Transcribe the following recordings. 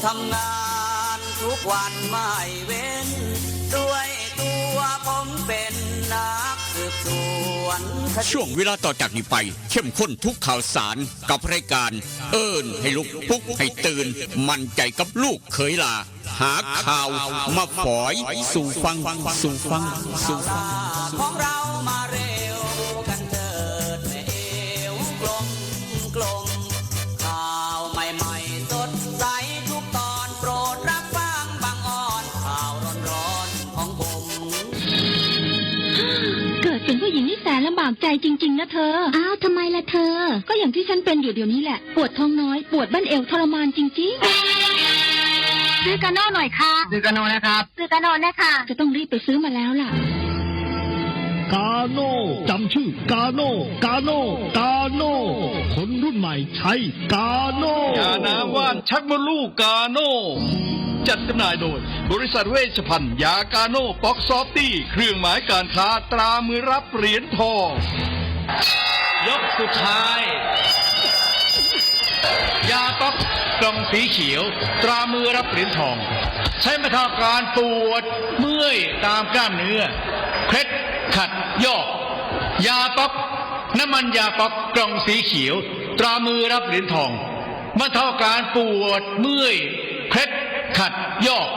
ทำงานทุกวันไม่เว้นด้วยตัวผมเป็นนักสืบสวนช่วงเวลาต่อจากนี้ไปเข้มข้นทุกข่าวสารกับรายการเอิ้นให้ลุกปลุกให้ตื่นมั่นใจกับลูกเขยลาหาข่าวมาฝอยสู่ฟังของเรามาเร็วกันเถิดแม่เอวกลมข่าวใหม่ๆสดใสทุกตอนโปรดรับฟังบางอ่อนข่าวร้อนๆของผมเกิดเป็นผู้หญิงนี่แสนลำบากใจจริงๆนะเธออ้าวทำไมล่ะเธอก็อย่างที่ฉันเป็นอยู่เดี๋ยวนี้แหละปวดท้องน้อยปวดบั้นเอวทรมานจริงๆซื้อกาโน่หน่อยค่ะซื้อกาโน่นะครับซื้อกาโน่นะคะจะต้องรีบไปซื้อมาแล้วล่ะกาโน่จำชื่อกาโน่คนรุ่นใหม่ใช้กาโน่ยาน้ำว่านชักมดลูกกาโน่จัดจำหน่ายโดยบริษัทเวชภัณฑ์ยากาโน่ป๊อกซอฟตี้เครื่องหมายการค้าตรามือรับเหรียญทองยกสุดท้ายยาป๊อกกล่องสีเขียวตรามือรับเหรียญทองใช้บรรเทาการปวดเมื่อยตามกล้ามเนื้อเคล็ดขัดยอกยาป๊อกน้ำมันยาป๊อกกล่องสีเขียวตรามือรับเหรียญทองบรรเทาการปวดเมื่อยเคล็ดขัดยอก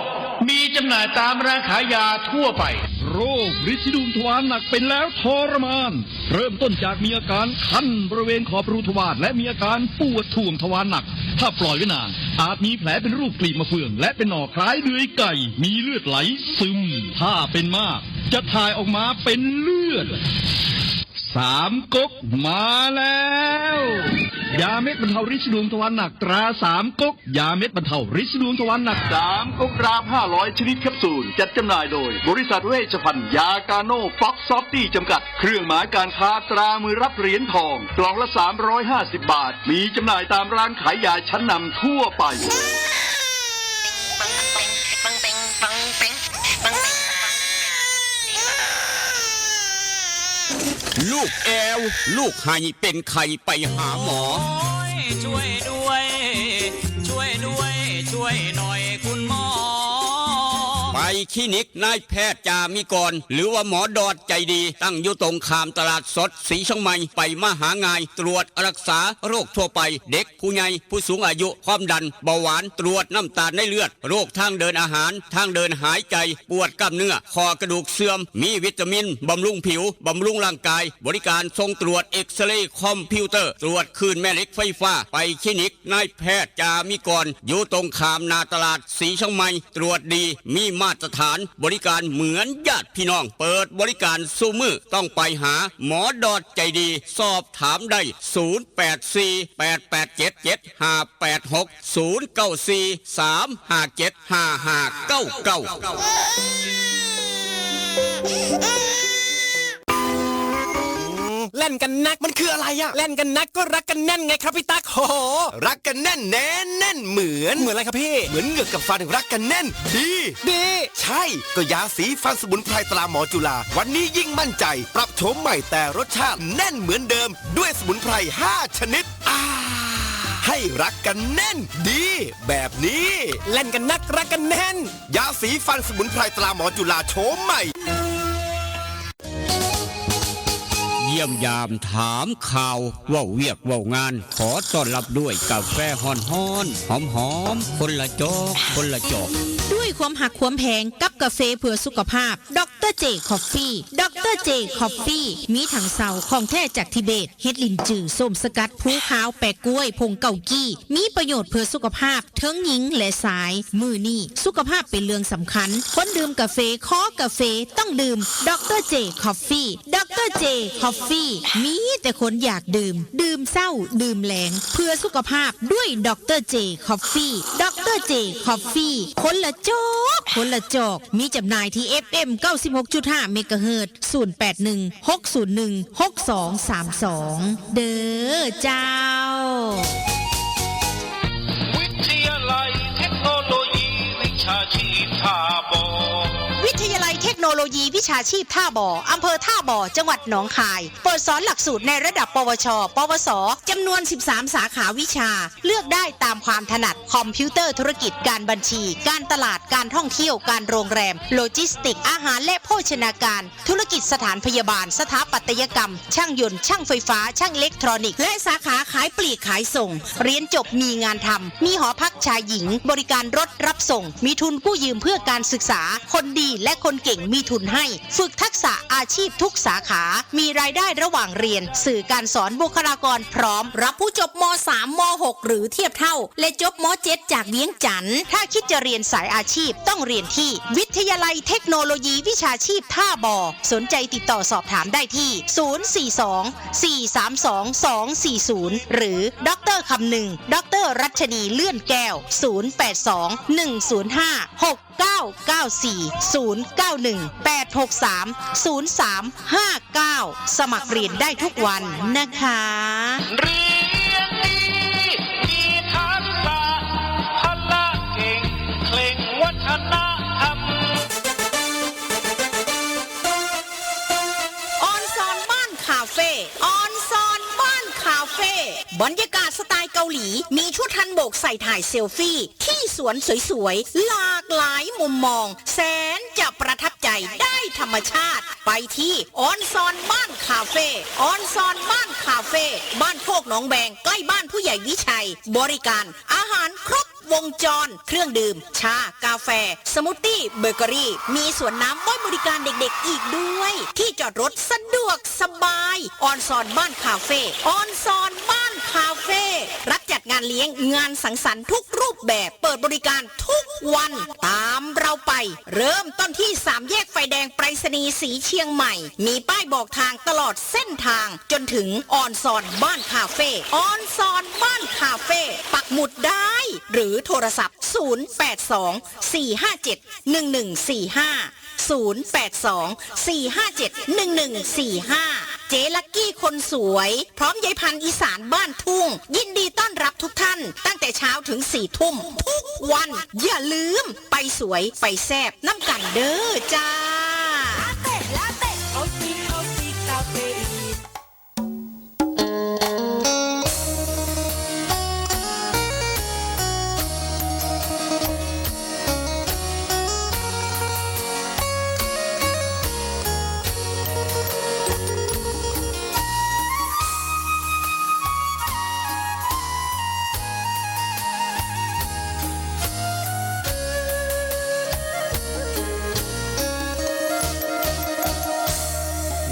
มีจำหน่ายตามร้านขายยาทั่วไปโรคฤทธิ์ดวงทวารหนักเป็นแล้วทรมานเริ่มต้นจากมีอาการคันบริเวณขอบรูทวารและมีอาการปวดท่วมทวารหนักถ้าปล่อยไว้นานอาจมีแผลเป็นรูปกลีบมะเฟืองและเป็นหนอกคล้ายเดือยไก่มีเลือดไหลซึมถ้าเป็นมากจะถ่ายออกมาเป็นเลือด3 ก๊กมาแล้วยาเม็ดบรรเทาฤทธิ์ดวงทวารหนักตรา3 ก๊กยาเม็ดบรรเทาฤทธิ์ดวงทวารหนัก3 ก๊กราม500ชนิดแคปซูลจัดจำหน่ายโดยบริษัทเวชภัณฑ์ยากาโน่ฟ็อกซอฟตี้จำกัดเครื่องหมายการค้าตรามือรับเหรียญทองกล่องละ350 บาทมีจำหน่ายตามร้านขายยาชั้นนำทั่วไปลูกแอวลูกไห้เป็นไข่ไปหาหมอช่วยด้วยช่วยหน่อยคุณหมอไปคลินิกนายแพทย์จามิกรหรือว่าหมอดอดใจดีตั้งอยู่ตรงข้ามตลาดสดศรีช่องใหม่ไปมาหาง่ายตรวจรักษาโรคทั่วไปเด็กผู้ใหญ่ผู้สูงอายุความดันเบาหวานตรวจน้ำตาลในเลือดโรคทางเดินอาหารทางเดินหายใจปวดกล้ามเนื้อคอกระดูกเสื่อมมีวิตามินบำรุงผิวบำรุงร่างกายบริการส่งตรวจเอ็กซเรย์คอมพิวเตอร์ตรวจคลื่นแม่เหล็กไฟฟ้าไปคลินิกนายแพทย์จามิกรอยู่ตรงข้ามนาตลาดศรีช่องใหม่ตรวจดีมีมาตรฐานบริการเหมือนญาติพี่น้องเปิดบริการสู้มือต้องไปหาหมอดอดใจดีสอบถามได้เล่นกันนักมันคืออะไรอะเล่นกันนักก็รักกันแน่นไงครับพี่ตั๊กโหรักกันแน่นแน่นเหมือนอะไรครับพี่เหมือนเหงือกกับฟันรักกันแน่นดีใช่ก็ยาสีฟันสมุนไพรตราหมอจุฬาวันนี้ยิ่งมั่นใจปรับโฉมใหม่แต่รสชาติแน่นเหมือนเดิมด้วยสมุนไพร5 ชนิดให้รักกันแน่นดีแบบนี้เล่นกันนักรักกันแน่นยาสีฟันสมุนไพรตราหมอจุฬาโฉมใหม่เยี่ยมยามถามข่าวว่าเวียกว่างานขอต้อนรับด้วยกาแฟฮ้อนหอมคนละจอกด้วยความหักความแพงกับกาแฟเพื่อสุขภาพดรเจคอฟฟี่ดรเจคอฟฟี่มีถังเสาของแท้จากทิเบตเฮ็ดลินจือส้มสกัดภูขาวแปะกล้วยผงเกากี้มีประโยชน์เพื่อสุขภาพทั้งหญิงและชายมือนี่สุขภาพเป็นเรื่องสำคัญคนดื่มกาแฟขอกาแฟต้องดื่มดรเจคอฟฟี่ดรเจคอฟฟี่มีแต่คนอยากดื่มเศร้าดื่มแหลงเพื่อสุขภาพด้วยดรเจคอฟฟี่ดรเจคอฟฟี่คนละจอกมีจำหน่ายที่ FM 96.5 เมกะเฮิรตซ์ 0816016232 เด้อเจ้าวิทยาลัยเทคโนโลยีวิชาชีพท่าบ่อวิทยาลัยเทคโนโล ยีวิชาชีพท่าบ่ออำเภอท่าบ่อจังหวัดหนองคายเปิดสอนหลักสูตรในระดับปวช ปวสจำนวน 13 สาขาวิชาเลือกได้ตามความถนัดคอมพิวเตอร์ธุรกิจการบัญชีการตลาดการท่องเที่ยวการโรงแรมโลจิสติกอาหารและโภชนาการธุรกิจสถานพยาบาลสถาปัตยกรรมช่างยนต์ช่างไฟฟ้าช่างอิเล็กทรอนิกส์และสาขาขายปลีกขายส่งเรียนจบมีงานทำมีหอพักชายหญิงบริการรถรับส่งมีทุนกู้ยืมเพื่อการศึกษาคนดีและคนเก่งมีทุนให้ฝึกทักษะอาชีพทุกสาขามีรายได้ระหว่างเรียนสื่อการสอนบุคลากรพร้อมรับผู้จบม.3 ม.6 หรือเทียบเท่าและจบม.7 จากเวียงจันทร์ถ้าคิดจะเรียนสายอาชีพต้องเรียนที่วิทยาลัยเทคโนโลยีวิชาชีพท่าบ่อสนใจติดต่อสอบถามได้ที่ 042-432-240 หรือดร.คำหนึ่งดร.รัชนีเลื่อนแก้ว 082-105-6994-091-863-0359 สมัครเรียนได้ทุกวันนะคะ เรียนดีมีทักษะพละเก่งเคร่งวัฒนธรรม ออนซอนบ้านคาเฟ่ออนซอนบ้านคาเฟ่บรรยากาศสไตล์เกาหลีมีชุดฮันบกใส่ถ่ายเซลฟี่ที่สวนสวยๆหลากหลายมุมมองแสนจะประทับใจได้ธรรมชาติไปที่ออนซอนบ้านคาเฟ่ออนซอนบ้านคาเฟ่บ้านโคกหนองแบงใกล้บ้านผู้ใหญ่วิชัยบริการอาหารครบวงจรเครื่องดื่มชากาแฟสมูทตี้เบเกอรี่มีสวนน้ำไว้บริการเด็กๆอีกด้วยที่จอดรถสะดวกสบายออนซอนบ้านคาเฟ่ออนซอนบ้านคาเฟ่รับจัดงานเลี้ยงงานสังสรรค์ทุกรูปแบบเปิดบริการทุกวันตามเราไปเริ่มต้นที่3แยกไฟแดงไปรษณีย์สีเชียงใหม่มีป้ายบอกทางตลอดเส้นทางจนถึงออนซอนบ้านคาเฟ่ออนซอนบ้านคาเฟ่ปักหมุดได้หรือโทรศัพท์ 082-457-1145 เจลักกี้คนสวยพร้อมยายพันธุ์อีสานบ้านทุ่งยินดีต้อนรับทุกท่านตั้งแต่เช้าถึง4 ทุ่มทุกวันอย่าลืมไปสวยไปแซ่บน้ำกันเด้อจ้า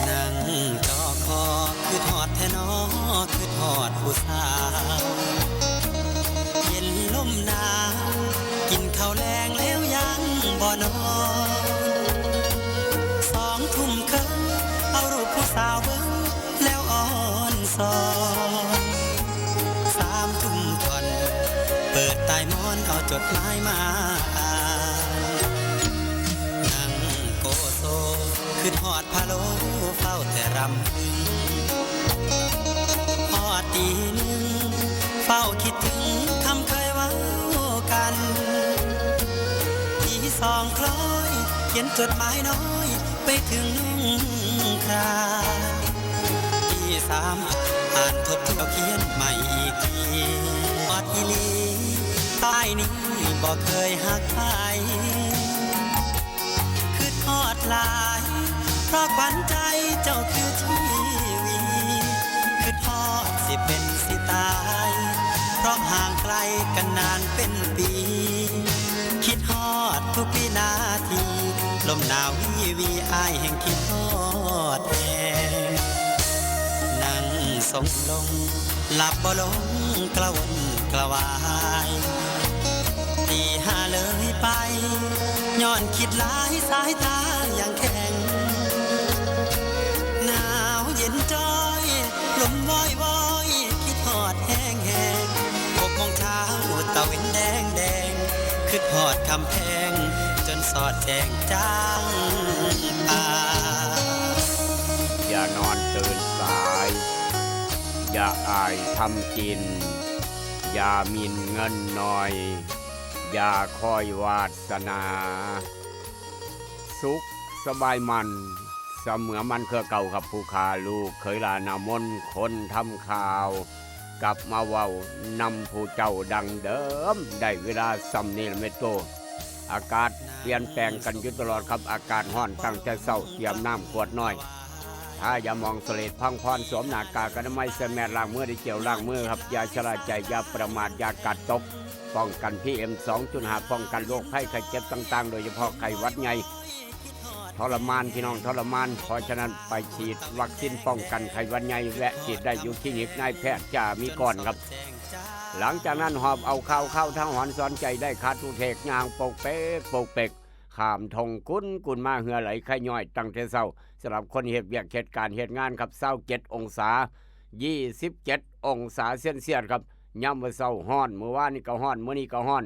นั่งจอคอคือทอดแทนอคือทอดผู้สาวเย็นลมหนาวกินข้าวแรงแล้วยังบ่นอน2 ทุ่มครึ่งเอารูปผู้สาวเบิ่งแล้วอ่อนสอน3 ทุ่มก่อนเปิดใต้หมอนเอาจดหมายมาอ่านนั่งโกโซคือทอดพะโล้เฝ้าแต่รำพึงพอตี 1เฝ้าคิดถึงคำเคยเว้ากันตี 2 คล้อยเขียนจดหมายน้อยไปถึงนุ่งครานตี 3อ่านทบทวนเขียนใหม่อีกทีฮอดอีหลีใต้นี้บ่เคยหักใครคือทอดหลายเพราะขวัญใจเจ้าคือชีวีคือทอดสิเป็นสิตายเพราะห่างไกลกันนานเป็นปีคิดฮอดทุกวินาทีลมหนาววีวีอายแห่งคิดฮอดแองนั่งทรงลงหลับบ่ลงกระวนกระวายตี 5เลยไปย้อนคิดหลายสายตาอย่างแข็งหนาวเย็นจ้อยลมวอยวอยคิดฮอดแห้งแห้ง6 โมงเช้าตะเวนแดงแดงคิดฮอดคำแพงจนสอดแจงจ้างตา อย่านอนตื่นสาย อย่าอายทำกิน อย่าหมินเงินหน่อย อย่าคอยวาสนา สุข สบายมันเสมอมันเครือเก่าครับผู้ขาลูกเคยลานามนคนทำข่าวกลับมาเว้านำผู้เจ้าดังเดิมได้เวลาซ้ำนี่ละเมโตอากาศเปลี่ยนแปลงกันอยู่ตลอดครับอากาศร้อนตั้งแต่เช้าเตรียมน้ำขวดน้อยถ้าอย่ามองเสลดพังพรสวมหน้ากากอนามัยใส่แมสล้างมือได้เกี่ยวล้างมือครับอย่าชะล่าใจอย่าประมาทอย่ากัดตกป้องกัน PM 2.5 ป้องกันโรคภัยไข้เจ็บต่างๆโดยเฉพาะไข้หวัดใหญ่ทรมานพี่น้องทรมานเพราะฉะนั้นไปฉีดวัคซีนป้องกันไข้หวัดใหญ่แวะฉีดได้อยู่คลินิกนายแพทย์จ่ามีก่อนครับหลังจากนั้นหอบเอาข้าวเข้าทั้งหอนสอนใจได้คาทุเทกยางโปกเป๊กโปกเป๊กข้ามทงกุนมาเหือไหลไข้ย่อยตั้งแต่เช้าสำหรับคนเฮ็ดเวียกเฮ็ดการเฮ็ดงานครับ27องศา27องศาเซนเซียสครับย่ำมื้อเช้าฮ้อนมื้อวานนี่ก็ฮ้อนมื้อนี้ก็ฮ้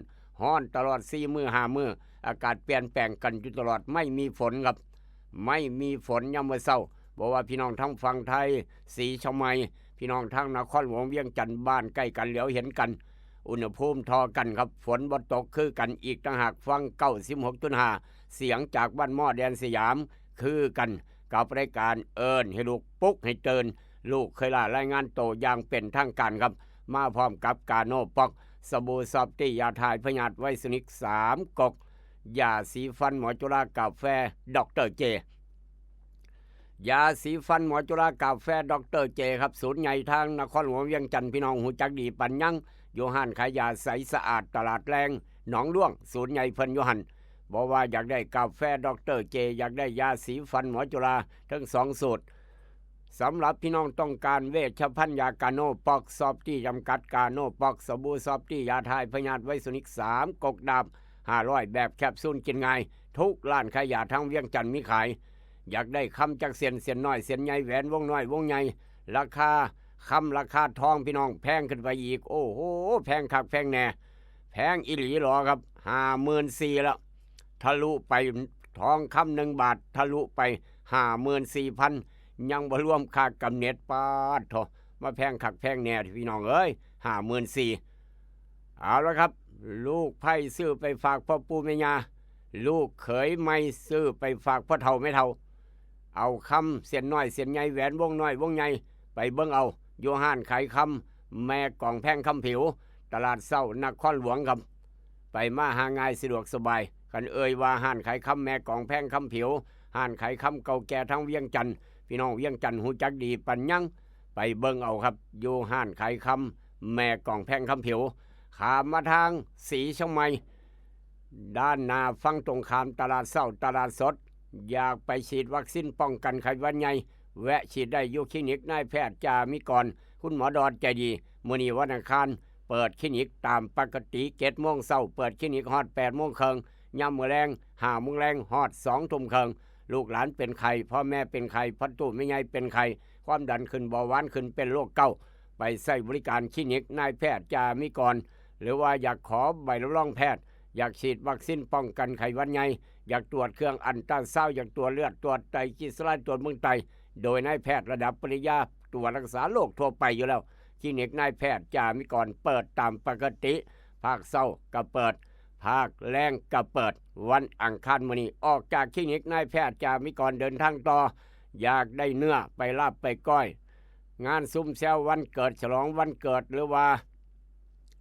อนตลอด4มื้อ5มื้ออากาศเปลี่ยนแปลงกันอยู่ตลอดไม่มีฝนครับไม่มีฝนย่ำมื้อเช้าบอกว่าพี่น้องทั้งฝั่งไทยศรีชมัยพี่น้องทั้งนครหลวงเวียงจันทน์บ้านใกล้กันเหลียวเห็นกันอุณหภูมิทอกันครับฝนบ่ตกคือกันอีกต่างหากฟัง96.5เสียงจากบ้านหม้อแดนสยามคือกันกับรายการเอิ้นให้ลูกปลุกให้ตื่นลูกเคยล่ารายงานโตอย่างเป็นทางการครับมาพร้อมกับกาโนปอกสบู่ซอฟตี้ยาถ่ายพยาธิไวสนิก3กกยาสีฟันหมอจุฬากาแฟดรเจยาสีฟันหมอจุฬากาแฟดรเจครับศูนย์ใหญ่ทางนครหลวงเวียงจันทน์พี่น้องหูจักดีปันยังโยหันขายยาใสสะอาดตลาดแรงหนองด้วงศูนย์ใหญ่เพิ่นโยหันบอกว่าอยากได้กาแฟดรเจอยากได้ยาสีฟันหมอจุฬาทั้ง2สูตรสำหรับพี่น้องต้องการเวชภัณฑ์ยากาโนปอกซอฟตี้จำกัดกาโนปอกสบู่ซอฟตี้ยาทายพยาธิไวสนิก3กกดาบ500แบบแคปซูลกินง่ายทุกร้านขายยาทั้งเวียงจันทน์มีขายอยากได้คำจากเสียนน้อยเสียนใหญ่แหวนวงน้อยวงใหญ่ราคาคำราคาทองพี่น้องแพงขึ้นไปอีกโอ้โหแพงคักแพงแน่แพงอีหลีหรอครับ54,000แล้วทะลุไปทองคำ1 บาททะลุไป54,000ยังบ่รวมค่ากำเนิดปาดโถมาแพงคักแพงแน่พี่น้องเอ้ย54,000เอาละครับลูกไผ่ซื้อไปฝากพ่อปู่แม่ย่าลูกเขยไม่ซื้อไปฝากพ่อเฒ่าแม่เฒ่าเอาคำเสียนน้อยเสียนใหญ่แหวนวงน้อยวงใหญ่ไปเบิ่งเอาโยห้านขายคำแม่กล่องแพงคำผิวตลาดเศร้านครหลวงครับไปมาหาง่ายสะดวกสบายกันว่าห้านขายคำแม่กล่องแพงคำผิวห้านขายคำเก่าแก่ทั้งเวียงจันทน์พี่น้องเวียงจันทน์หูจักดีปันยังไปเบิ่งเอาครับโยห้านขายคำแม่กล่องแพงคำผิวขามมาทางศรีเชียงใหม่ด้านหน้าฝั่งตรงข้ามตลาดเศร้าตลาดสดอยากไปฉีดวัคซีนป้องกันไข้หวัดใหญ่แวะฉีดได้อยู่คลินิกนายแพทย์จ่ามิกรคุณหมอดอนใจดีมื้อนี้วันอังคารเปิดคลินิกตามปกติ7 โมงเช้าเปิดคลินิกฮอด8 โมงครึ่งยามมื้อแลง5 โมงแลงฮอด2 ทุ่มครึ่งลูกหลานเป็นไข้พ่อแม่เป็นไข้พัดตู้แม่ใหญ่เป็นไข้ความดันขึ้นเบาหวานขึ้นเป็นโรคเก้าไปใช้บริการคลินิกนายแพทย์จ่ามิกรหรือว่าอยากขอใบรับรองแพทย์อยากฉีดวัคซีนป้องกันไข้หวัดใหญ่อยากตรวจเครื่องอัลตราซาวด์อยากตรวจเลือดตรวจไตกิสลายตรวจเมืองไตโดยนายแพทย์ระดับปริญญาตรวจรักษาโรคทั่วไปอยู่แล้วคลินิกนายแพทย์จ่ามิกรเปิดตามปกติภาคเช้าก็เปิดภาคแรงก็เปิดวันอังคารมื้อนี้ออกจากคลินิกนายแพทย์จ่ามิกรเดินทางต่ออยากได้เนื้อไปลาบไปก้อยงานซุ่มแซววันเกิดฉลองวันเกิดหรือว่า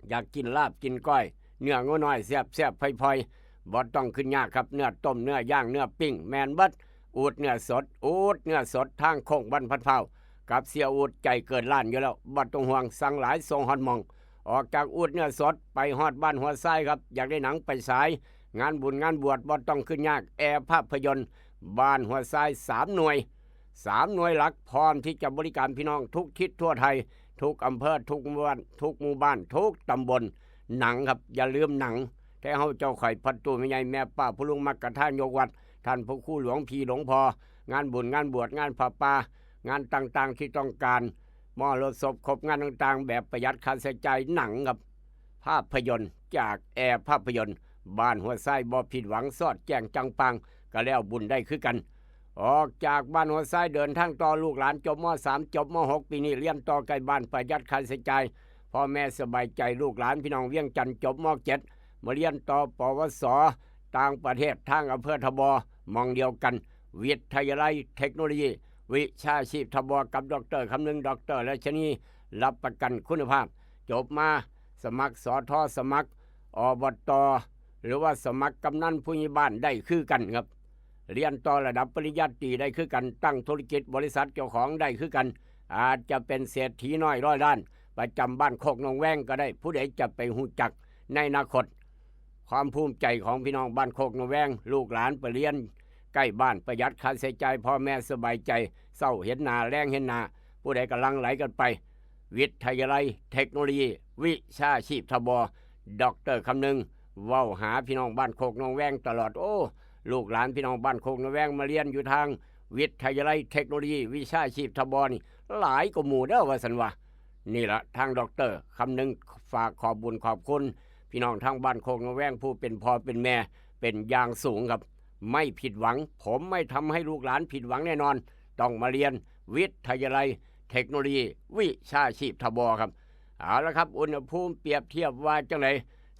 อยากกินลาบกินก้อยเนื้องูน้อยแซ่บๆพลอยๆบ่ต้องขึ้นยากครับเนื้อต้มเนื้อย่างเนื้อปิ้งแมนเบิดอูดเนื้อสดทางโค้งบ้านพัดเผากับเสียอูดใจเกินล้านอยู่แล้วบ่ต้องห่วงสั่งหลายส่งฮอดหม่องออกจากอูดเนื้อสดไปฮอดบ้านหัวไส้ครับอยากได้หนังไปฉายงานบุญงานบวชบ่ต้องขึ้นยากแอร์ภาพยนตร์บ้านหัวไส้3 หน่วยหลักพร้อมที่จะบริการพี่น้องทุกทิศทั่วไทยทุกอำเภอทุกหมู่บ้านทุกตำบลหนังครับอย่าลืมหนังแต่เฮาเจ้าไข่พัดตู้แม่ใหญ่แม่ป้าผู้ลุงมักกะท่านยกวัดท่านพระครูหลวงพี่หลวงพ่องานบุญงานบวชงานผ้าป่างานต่างๆที่ต้องการมอรถศพครบงานต่างๆแบบประหยัดค่าใช้จ่ายหนังครับภาพยนตร์จากแอร์ภาพยนตร์บ้านหัวไส้บ่ผิดหวังสอดแจ้งจังปังก็แล้วบุญได้คือกันออกจากบ้านหัวไส้เดินทางต่อลูกหลานจบม.3 จบม.6 ปีนี้เรียนต่อใกล้บ้านประหยัดค่าใช้จ่ายพ่อแม่สบายใจลูกหลานพี่น้องเวียงจันทน์จบม.7 มาเรียนต่อปวสต่างประเทศทางอำเภอทบมองเดียวกัน วิทยาลัยเทคโนโลยีวิชาชีพทบกับดรคำนึงดรและชนีรับประกันคุณภาพจบมาสมัครสทสมัครอบตหรือว่าสมัครกำนันผู้ใหญ่บ้านได้คือกันครับเรียนต่อระดับปริญญาตรีได้คือกันตั้งธุรกิจบริษัทเจ้าของได้คือกันอาจจะเป็นเศรษฐีน้อยร้อยล้านประจำบ้านโคกหนองแวงก็ได้ผู้ใดจะไปหูจักในอนาคตความภูมิใจของพี่น้องบ้านโคกหนองแวงลูกหลานไปเรียนใกล้บ้านประหยัดค่าใช้จ่ายพ่อแม่สบายใจเศร้าเห็นหน้าแรงเห็นหน้าผู้ใดกำลังไหลกันไปวิทยาลัยเทคโนโลยีวิชาชีพทบดรคำนึงเว้าหาพี่น้องบ้านโคกหนองแวงตลอดโอ้ลูกหลานพี่น้องบ้านโคกหนองแวงมาเรียนอยู่ทางวิทยาลัยเทคโนโลยีวิชาชีพทบนี่หลายกว่าหมู่เด้อว่าสันว่านี่ละทางดรคำนึงฝากขอบบุญขอบคุณพี่น้องทางบ้านโคกหนองแวงผู้เป็นพ่อเป็นแม่เป็นอย่างสูงครับไม่ผิดหวังผมไม่ทำให้ลูกหลานผิดหวังแน่นอนต้องมาเรียนวิทยาลัยเทคโนโลยีวิชาชีพทบครับเอาละครับอุณหภูมิเปรียบเทียบว่าจังไหน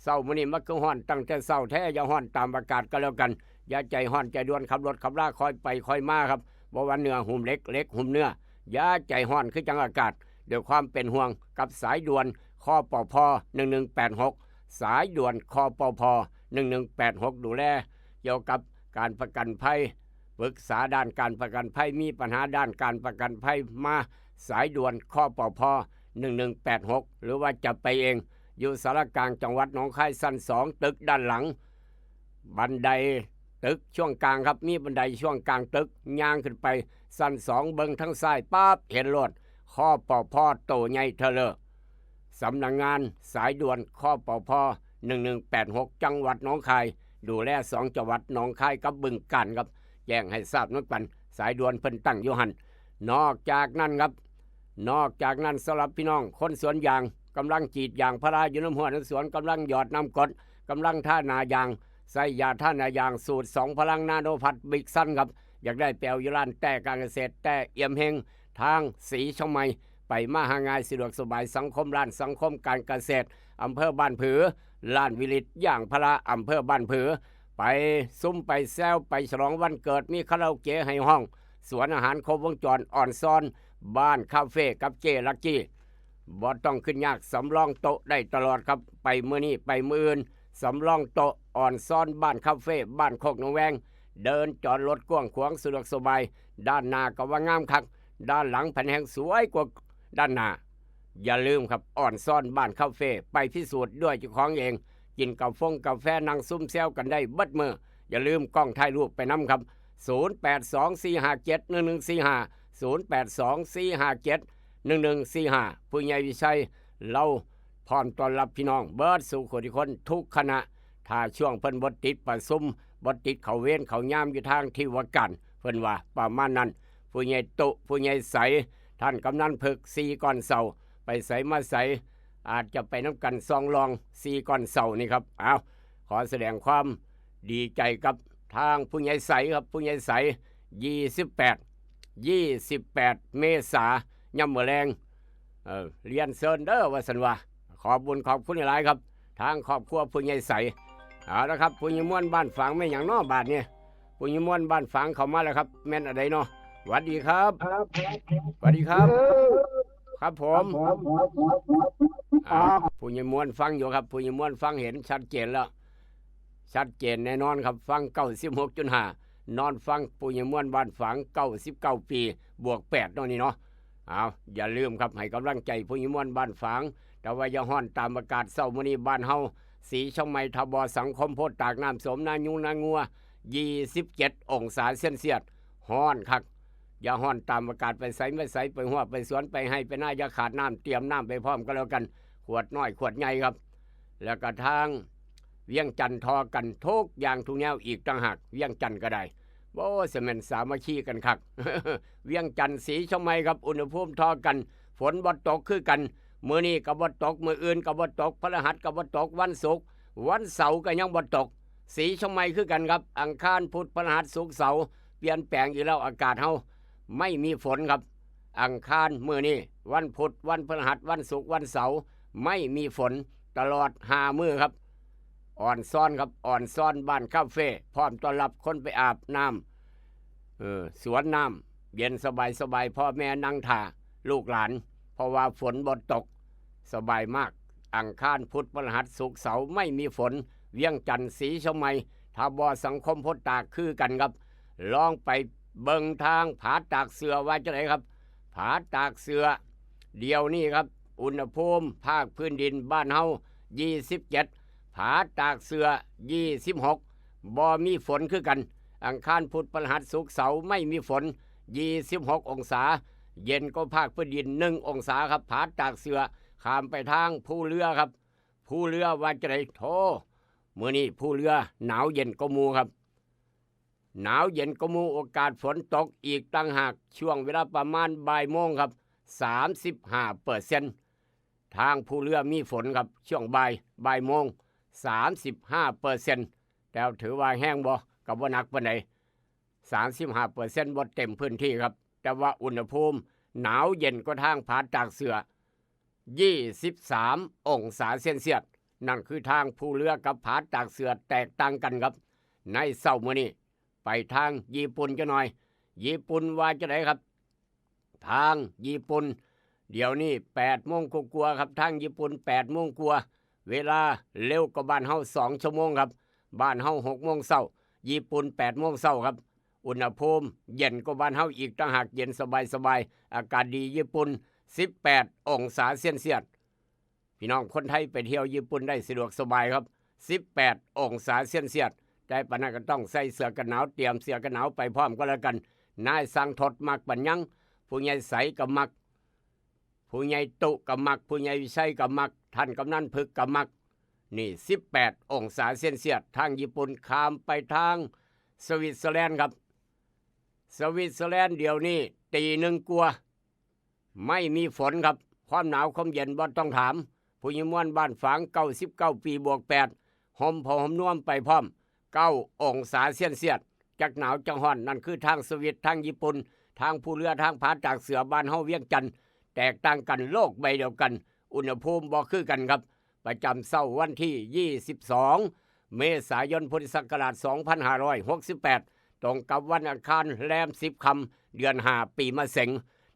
เศร้ามื้อนี้มันก็ฮ้อนตั้งแต่เศร้าแท้อย่าฮ้อนตามอากาศก็แล้วกันอย่าใจฮ้อนใจด่วนขับรถขับลาคอยไปคอยมาครับบ่ว่าเนื้อหุ่มเล็กเล็กหุ่มเนื้ออย่าใจฮ้อนคือจังอากาศด้วยความเป็นห่วงกับสายด่วนคปพ1186สายด่วนคปพ1186ดูแลเกี่ยวกับการประกันภัยปรึกษาด้านการประกันภัยมีปัญหาด้านการประกันภัยมาสายด่วนคปพ1186หรือว่าจะไปเองอยู่สารกลางจังหวัดหนองคายสั้น2ตึกด้านหลังบันไดตึกช่วงกลางครับมีบันไดช่วงกลางตึกย่างขึ้นไปสั้น2เบิ่งทั้งซ้ายปั๊บเห็นรถคปพโตใหญ่เทเลอสำนักงานสายด่วนคปพ1186จังหวัดหนองคายดูแล2จังหวัดหนองคายกับบึงกาฬครับแจ้งให้ทราบนักปันสายด่วนเพิ่นตั้งอยู่หันนอกจากนั้นครับนอกจากนั้นสำหรับพี่น้องคนสวนยางกำลังจีดยางพาราอยู่น้ำหัวน้ำสวนกำลังหยอดน้ำกรดกำลังท่านายางใส่ยาท่านายางสูตร2พลังนาโนพัดบิ๊กสั้นครับอยากได้แปลวยุรานแต่การเกษตรแต่เอี่ยมเฮงทางสีช่องไม้ไปมาหาง่ายสะดวกสบายสังคมร้านสังคมการเกษตรอำเภอบ้านผือล้านวิลิตย่างพระอำเภอบ้านผือไปซุ้มไปแซวไปฉลองวันเกิดมีคาราโอเกะให้ห้องสวนอาหารครบวงจรอ่อนซ้อนบ้านคาเฟ่กับเจลักกี้บ่ต้องขึ้นยากสำรองโต๊ะได้ตลอดครับไปมื้อนี้ไปมื้ออื่นสำรองโต๊ะอ่อนซ้อนบ้านคาเฟ่บ้านโคกหนองแวงเดินจอดรถกว้างขวางสะดวกสบายด้านหน้าก็ว่างามคักด้านหลังแผ่นแห่งสวยกว่าด้านหน้าอย่าลืมครับอ่อนซ้อนบ้านคาเฟ่ไปพิสูจน์ด้วยเจ้าของเองกินกาแฟนั่งซุ่มแซวกันได้เบิดมืออย่าลืมกล้องถ่ายรูปไปนำครับ0824571145 0824571145ผู้ใหญ่วิชัยเราพร้อมต้อนรับพี่น้องเบิดสู่คนทุกคนทุกคณะถ้าช่วงเพิ่นบ่ติดประชุมบ่ติดเขาเว้นเขายามอยู่ทางที่ว่าการเพิ่นว่าประมาณนั้นผู้ใหญ่ตุผู้ใหญ่ใสท่านกำนันพึก4ก่อนเสาไปใสมาใสอาจจะไปน้ำกันซองรอง4ก่อนเสานี่ครับเอาขอแสดงความดีใจกับทางผู้ใหญ่ใสครับผู้ใหญ่ใส28เมษายนย่ำมื้อแรงเรียนเซินเด้อว่าซั่นว่าขอบบุญขอบคุณหลายครับทางครอบครัวผู้ใหญ่ใสเอาละครับผู้ใหญ่ม่วนบ้านฝางแม่หยังน้อบาดเนี่ยผู้ใหญ่ม่วนบ้านฝางเข้ามาแล้วครับแม่นอะไรเนาะสวัสดีครับสวัสดีครับครับผมผู้ใหญ่ม่วนฟังอยู่ครับผู้ใหญ่ม่วนฟังเห็นชัดเจนแล้วชัดเจนแน่นอนครับฟัง 96.5 นอนฟังผู้ใหญ่ม่วนบ้านฝาง99 ปีบวก8เนาะนี่เนาะเอาอย่าลืมครับให้กำลังใจผู้ใหญ่ม่วนบ้านฝางแต่ว่าอย่าฮ้อนตามอากาศเช้ามื้อนี้บ้านเฮาสีช่องไม้ทบสังคมโพธิ์ตากน้ำสมนายุงนางัว27 องศาเซนเซียสฮ้อนคักอย่าฮ้อนตามอากาศไปใสไม่ใสไปหัวไปสวนไปให้ไปหน้าอย่าขาดน้ำเตรียมน้ำไปพร้อมก็แล้วกันขวดน้อยขวดใหญ่ครับแล้วก็ทางเวียงจันทร์ทอกันทุกอย่างทุกแนวอีกต่างหากเวียงจันทร์ก็ได้โอ้สมันสามัคคีกันคัก เวียงจันทร์สีช่องไม้ครับอุณหภูมิทอกันฝนบ่ตกคือกันมื้อนี้ก็บ่ตกมื้ออื่นก็บ่ตกพฤหัสก็บ่ตกวันศุกร์วันเสาร์ก็ยังบ่ตกสีช่องไม้คือกันครับอังคารพุธพฤหัสศุกร์เสาร์เปลี่ยนแปลงอีกแล้วอากาศเฮาไม่มีฝนครับอังคารมื้อนี้วันพุธวันพฤหัสวันศุกร์วันเสาร์ไม่มีฝนตลอด5มื้อครับอ่อนซ้อนครับอ่อนซ้อนบ้านคาเฟ่พร้อมต้อนรับคนไปอาบน้ สวนน้ำเย็นสบายพ่อแม่นั่งท่าลูกหลานเพราะว่าฝนบ่ตกสบายมากอังคารพุธพฤหัสศุกร์เสาร์ไม่มีฝนเวียงจันทร์ศรีชมัยทาบอสังคมพจน์ตากคือกันครับลองไปเบิ่งทางผาตากเสือว่าจะไหนครับผาตากเสือเดียวนี้ครับอุณหภูมิภาคพื้นดินบ้านเฮา27ผาตากเสือ26บ่มีฝนคือกันอังคารพุธพฤหัสศุกร์เสาร์ไม่มีฝน26องศาเย็นก็ภาคพื้นดิน1องศาครับผาตากเสือข้ามไปทางภูเรือครับภูเรือว่าจะไหนโธ่มื้อนี้ภูเรือหนาวเย็นก็มูครับหนาวเย็นก็มูโอกาสฝนตกอีกตั้งหากช่วงเวลาประมาณบ่ายโมงครับ35%ทางภูเรือมีฝนครับช่วงบ่ายโมง35%แต่ถือว่าแห้งบ่กับว่าหนักปานใด35%บ่เต็มพื้นที่ครับแต่ว่าอุณหภูมิหนาวเย็นกว่าทางผาตากเสือ23องศาเซนเซียสนั่นคือทางภูเรือกับผาตากเสือแตกต่างกันครับในเช้ามื้อนี้ไปทางญี่ปุ่นจะหน่อยญี่ปุ่นว่าจะไหนครับทางญี่ปุ่นเดี๋ยวนี้8 โมงกว่าครับทางญี่ปุ่น8 โมงกว่าเวลาเร็วกว่าบ้านเฮา2 ชั่วโมงครับบ้านเฮา6 โมงเช้าญี่ปุ่น8 โมงเช้าครับอุณหภูมิเย็นกว่าบ้านเฮาอีกต่างหากเย็นสบายอากาศดีญี่ปุ่น18องศาเซนเซียสพี่น้องคนไทยไปเที่ยวญี่ปุ่นได้สะดวกสบายครับ18องศาเซนเซียสได้ปานนั้นก็ต้องใส่เสื้อกันหนาวเตรียมเสื้อกันหนาวไปพร้อมก็แล้วกันนายสังทดมักปัญญังผู้ใหญ่ใสก็มักผู้ใหญ่ตุก็มักผู้ใหญ่วิชัยก็มักท่านกำนันพึกก็มักนี่18องศาเซนเซียสทางญี่ปุ่นข้ามไปทางสวิตเซอร์แลนด์ครับสวิตเซอร์แลนด์เดี๋ยวนี้ตี 1 กว่าไม่มีฝนครับความหนาวความเย็นบ่ต้องถามผู้ยิมวนบ้านฝาง99 ปีบวก8ห่มผ้าห่มนวมไปพร้อม9องศาเซนเซียสจักหนาวจังฮ้อนนั่นคือทางสวิตทางญี่ปุ่นทางภูเรือทางผาตากเสือบ้านเฮาเวียงจันทน์แตกต่างกันโลกใบเดียวกันอุณหภูมิบ่คือกันครับประจำเช้าวันที่22เมษายนพุทธศักราช2568ตรงกับวันอังคารแรม10ค่ำเดือน5ปีมะเสง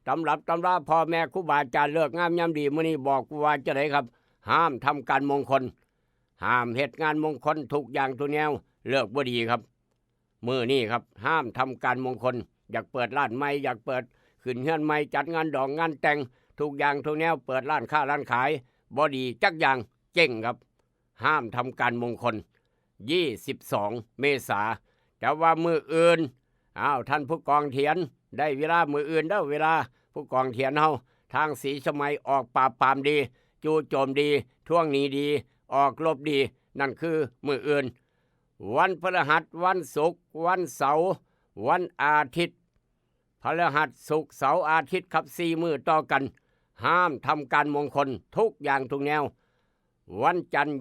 ตำรับตำราพ่อแม่ครูบาอาจารย์เลิกงามยามดีมื้อนี้บอกว่าจะได้ครับห้ามทำการมงคลห้ามเฮ็ดงานมงคลทุกอย่างทุกแนวเลิกบ่ดีครับมื้อนี้ครับห้ามทำการมงคลอยากเปิดร้านใหม่อยากเปิดขึ้นเฮือนใหม่จัดงานดอกงานแต่งทุกอย่างทุกแนวเปิดร้านค้าร้านขายบ่ดีจักอย่างเจ๊งครับห้ามทำการมงคล22เมษาแต่ว่ามื้ออื่นท่านผู้กองเถียนได้เวลามื้ออื่นเด้อเวลาผู้กองเถียนเฮาทางศรีชมัยออกปราบปรามดีจู่โจมดีท่วงหนีดีออกลบดีนั่นคือมื้ออื่นวันพฤหัสวันศุกร์วันเสาร์วันอาทิตย์พฤหัสศุกร์เสาร์อาทิตย์ครับ4มื้อต่อกันห้ามทำการมงคลทุกอย่างทุกแนววันจันทร์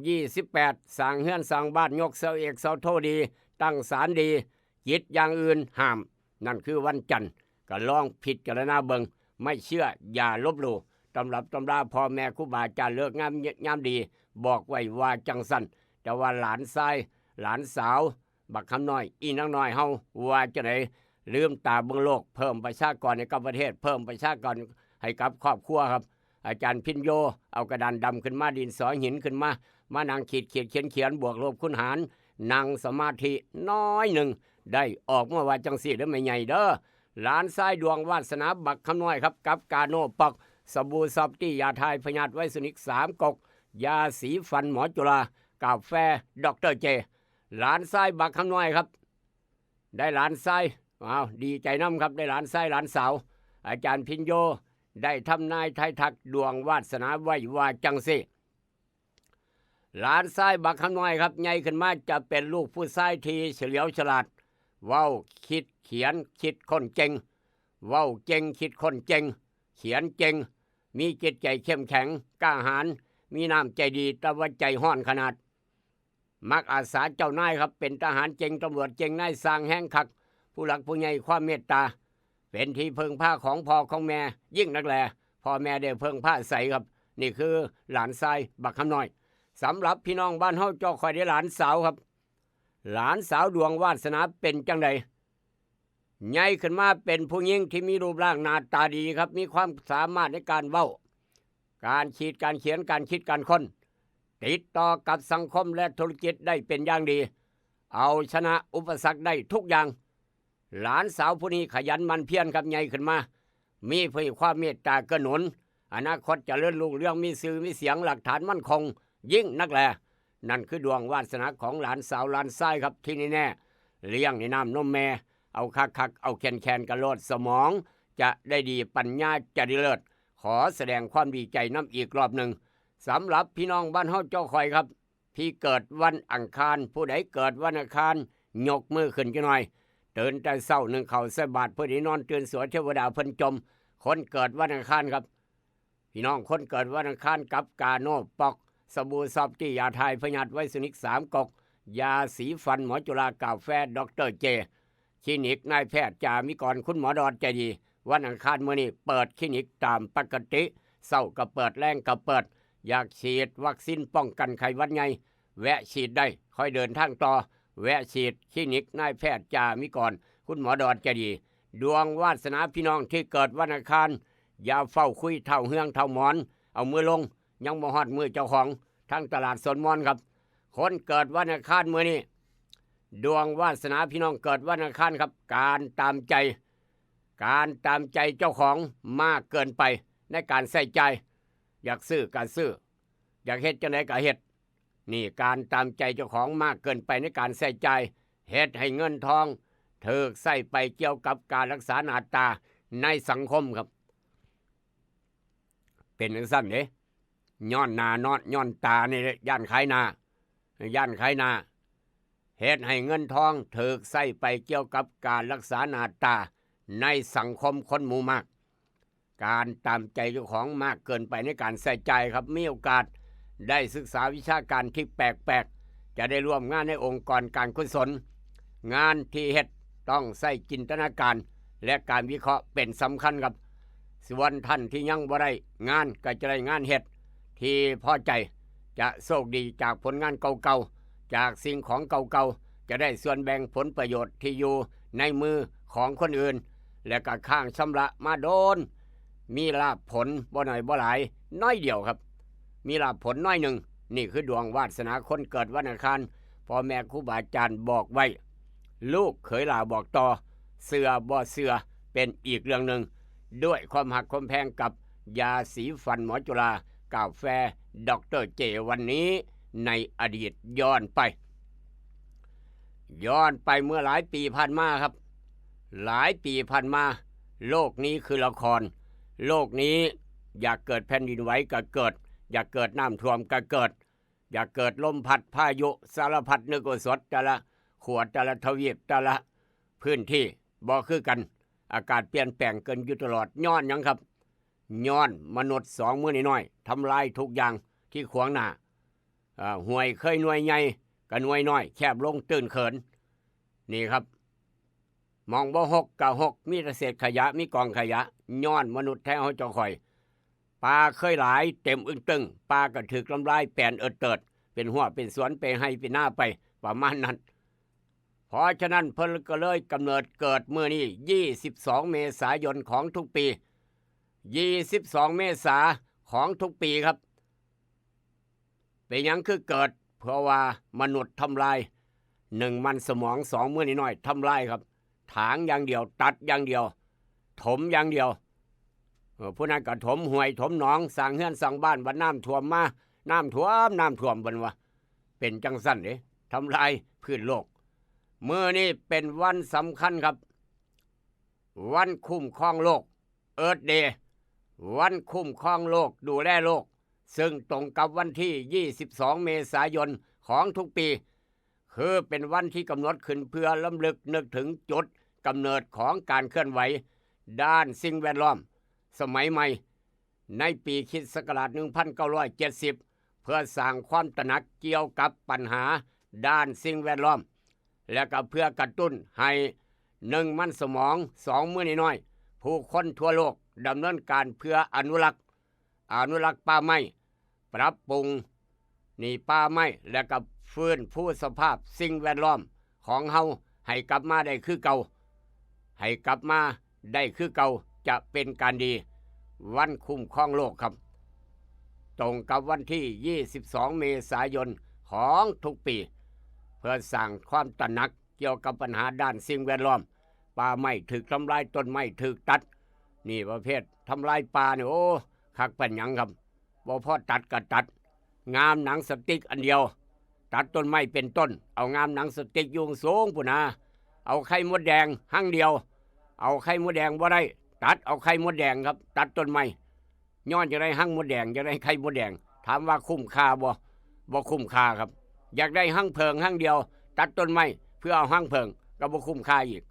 28สร้างเฮือนสร้างบ้านยกเสาเอกเสาโทดีตั้งศาลดีจิตอย่างอื่นห้ามนั่นคือวันจันทร์ก็ลองผิดจารณาเบิงไม่เชื่ออย่าลบหลู่ตำรับตำราพ่อแม่ครูบาอาจารย์เลิกงามดีบอกไว้ว่าจังสันแต่ว่าหลานชายหลานสาวบักคำน้อยอีนักน้อยเฮาว่าจะไหนลืมตาเบิ่งโลกเพิ่มประชากรในกับประเทศเพิ่มประชากรให้กับครอบครัวครับอาจารย์พินโยเอากระดานดำขึ้นมาดินสอหินขึ้นมานั่งขีดเขียนบวกลบคูณหารนั่งสมาธิน้อยหนึ่งได้ออกมาว่าจังสี่เด้อไม่ใหญ่เด้อหลานชายดวงวาสนาบักคำน้อยครับกับกาโนปอกสบู่ซอฟตี้ยาทายพยาธิไวสุนิก3 กกยาสีฟันหมอจุฬากาแฟดร.เจหลานชายบักคำน้อยครับได้หลานชายดีใจน้ำครับได้หลานชายหลานสาวอาจารย์พินโยได้ทำนายไทยทักดวงวาสนาไว้ว่าจังสิหลานชายบักคำน้อยครับใหญ่ขึ้นมาจะเป็นลูกผู้ชายที่เฉลียวฉลาดเว้าคิดเขียนคิดคนเก่งเว้าเก่งคิดคนเก่งเขียนเก่งมีจิตใจเข้มแข็งกล้าหาญมีน้ำใจดีแต่ว่าใจห้อนขนาดมักอาสาเจ้านายครับเป็นทหารเก่งตำรวจเก่งนายสร้างแห่งคักผู้หลักผู้ใหญ่ความเมตตาเป็นที่พึ่งผ้าของพ่อของแม่ยิ่งนักแลพ่อแม่ได้พึ่งผ้าใสครับนี่คือหลานชายบักคำน้อยสำหรับพี่น้องบ้านเฮาเจ้าคอยได้หลานสาวครับหลานสาวดวงวาสนาเป็นจังใด ใหญ่ขึ้นมาเป็นผู้หญิงที่มีรูปร่างหน้าตาดีครับมีความสามารถในการเว้าการคิดการเขียนการคิดการค้นติดต่อกับสังคมและธุรกิจได้เป็นอย่างดีเอาชนะอุปสรรคได้ทุกอย่างหลานสาวผู้นี้ขยันหมั่นเพียรครับใหญ่ขึ้นมามีเพื่อความเมตตาเกื้อหนุนอนาคตเจะเลื่อนลุงเรื่องมีสื่อมีเสียงหลักฐานมั่นคงยิ่งนักแลนั่นคือดวงวาสนาของหลานสาวหลานชายครับที่นี่แน่เลี้ยงในน้ำนมแม่เอาคักเอาแคนกระโลดสมองจะได้ดีปัญญาจะดีเลิศขอแสดงความดีใจน้ำอีกรอบหนึ่งสำหรับพี่น้องบ้านเฮาเจ้าคอยครับที่เกิดวันอังคารผู้ใดเกิดวันอังคารยกมือขึ้นกันหน่อยตื่นแต่เช้าหนึ่งเขาใส่บาตรเพื่อที่นอนตื่นสวยเทวดาเพิ่นจมคนเกิดวันอังคารครับพี่น้องคนเกิดวันอังคารกับกาโนปอกสบู่ซอฟตี้ยาไทยพยัดไวสุนิก3 กกยาสีฟันหมอจุฬากาแฟดรเจคลินิกนายแพทย์จามิกรคุณหมอดอนใจดีวันอังคารมื้อนี้เปิดคลินิกตามปกติเช้าก็เปิดแรงก็เปิดอยากฉีดวัคซีนป้องกันไข้หวัดใหญ่แวะฉีดได้ค่อยเดินทางต่อแวะฉีดคลินิกนายแพทย์จามิกรคุณหมอดอนใจดีดวงวาสนาพี่น้องที่เกิดวันอังคารอย่าเฝ้าคุยเท่าเฮืองเท่าหมอนเอามือลงยังบ่ฮอดมือเจ้าของทั้งตลาดสนมอนครับคนเกิดวันอังคารมื้อนี้ดวงวาสนาพี่น้องเกิดวันอังคารครับการตามใจเจ้าของมากเกินไปในการใส่ใจอยากซื้อก็ซื้ออยากเฮ็ดจังได๋ก็เฮ็ดนี่การตามใจเจ้าของมากเกินไปในการใส่ใจเฮ็ดให้เงินทองถูกใส่ไปเกี่ยวกับการรักษาหน้าตาในสังคมครับเป็นจังซั่นเด้ย้อนหน้าย้อนตานี่ย่านขายหน้าเฮ็ดให้เงินทองถูกใส่ไปเกี่ยวกับการรักษาหน้าตาในสังคมคนหมู่มากการตามใจเจ้าของมากเกินไปในการใส่ใจครับมีโอกาสได้ศึกษาวิชาการที่แปลกๆจะได้ร่วมงานในองค์กรการกุศลงานที่เฮ็ดต้องใส่จินตนาการและการวิเคราะห์เป็นสำคัญครับส่วนท่านที่ยังบ่ได้งานก็จะได้งานเฮ็ดที่พอใจจะโชคดีจากผลงานเก่าๆจากสิ่งของเก่าๆจะได้ส่วนแบ่งผลประโยชน์ที่อยู่ในมือของคนอื่นและก็ข้างชำระมาโดนมีลาภผลบ่น้อยบ่หลายน้อยเดียวครับมีลาภผลน้อยหนึ่งนี่คือดวงวาสนาคนเกิดวันอังคารพ่อแม่ครูบาอาจารย์บอกไว้ลูกเขยหลาบอกต่อเสือบ่เสือเป็นอีกเรื่องหนึ่งด้วยความหักความแพงกับยาสีฟันหมอจุฬากาแฟดรเจวันนี้ในอดีตย้อนไปเมื่อหลายปีผ่านมาครับหลายปีผ่านมาโลกนี้คือละครโลกนี้อยากเกิดแผ่นดินไหวก็เกิดอยากเกิดน้ำท่วมก็เกิดอยากเกิดลมพัดพายุสารพัดนึกสดแต่ละขวดแต่ละทวีปแต่ละพื้นที่บ่คือกันอากาศเปลี่ยนแปลงเกินอยู่ตลอดย้อนหยังครับย้อนมนุษย์2 มื้อน้อยทำลายทุกอย่างที่ขวางหน้าห่วยเคยหน่วยใหญ่ก็หน่วยน้อยแคบลงตื่นเขินนี่ครับมองบ่หกก็หกมีแต่เศษขยะมีกองขยะย้อนมนุษย์แท้เฮาเจ้าข่อยปลาเคยหลายเต็มอึ้งตึงปลาก็ถูกลำลายแป่นเติดเป็นหัวเป็นสวนไปให้เป็นหน้าไปประมาณนั้นเพราะฉะนั้นเพิ่นก็เลยกำเนิดเกิดเมื่อนี้22 เมษายนของทุกปี22 เมษาของทุกปีครับเป็นหยังคือเกิดเพราะว่ามนุษย์ทำลาย1มันสมอง2มื้อน้อยทำลายครับถางอย่างเดียวตัดอย่างเดียวถมอย่างเดียวผู้นั้นก็ถมห้วยถมหนองสร้างเฮือนสร้างบ้านบัดน้ำท่วมมาน้ำท่วมบัดว่าเป็นจังซั่นเด้ทำลายพื้นโลกมื้อนี้เป็นวันสำคัญครับวันคุ้มครองโลกเอิร์ธเดย์วันคุ้มครองโลกดูแลโลกซึ่งตรงกับวันที่22 เมษายนของทุกปีคือเป็นวันที่กำหนดขึ้นเพื่อรำลึกนึกถึงจุดกำเนิดของการเคลื่อนไหวด้านสิ่งแวดล้อมสมัยใหม่ในปีค.ศ. 1970เพื่อสร้างความตระหนักเกี่ยวกับปัญหาด้านสิ่งแวดล้อมและก็เพื่อกระตุ้นให้1มันสมอง2มื้อน้อยผู้คนทั่วโลกดำเนินการเพื่ออนุรักษ์ป่าไม้ปรับปรุงป่าไม้และก็ฟื้นฟูสภาพสิ่งแวดล้อมของเฮาให้กลับมาได้คือเก่า ให้กลับมาได้คือเก่าจะเป็นการดีวันคุ้มครองโลกครับตรงกับวันที่ 22 เมษายนของทุกปีเพื่อสร้างความตระหนักเกี่ยวกับปัญหาด้านสิ่งแวดล้อมป่าไม้ถูกทำลายต้นไม้ถูกตัดนี่ประเภททำลายป่าเนี่ยโอ้คักเป็นหยังครับบ่พอตัดก็ตัดงามหนังสติ๊กอันเดียวตัดต้นไม้เป็นต้นเอางามหนังสติ๊กยุงสูงปุ่นนะเอาไข่มดแดงหั่งเดียวเอาไข่มดแดงบ่ได้ตัดเอาไข่มดแดงครับตัดต้นไม้ย้อนจะได้หั่งมดแดงจะได้ไข่มดแดงถามว่าคุ้มค่าบ่คุ้มค่าครับอยากได้หั่งเพิงหั่งเดียวตัดต้นไม้เพื่อเอาหั่งเพิงก็บ่คุ้มค่าอีก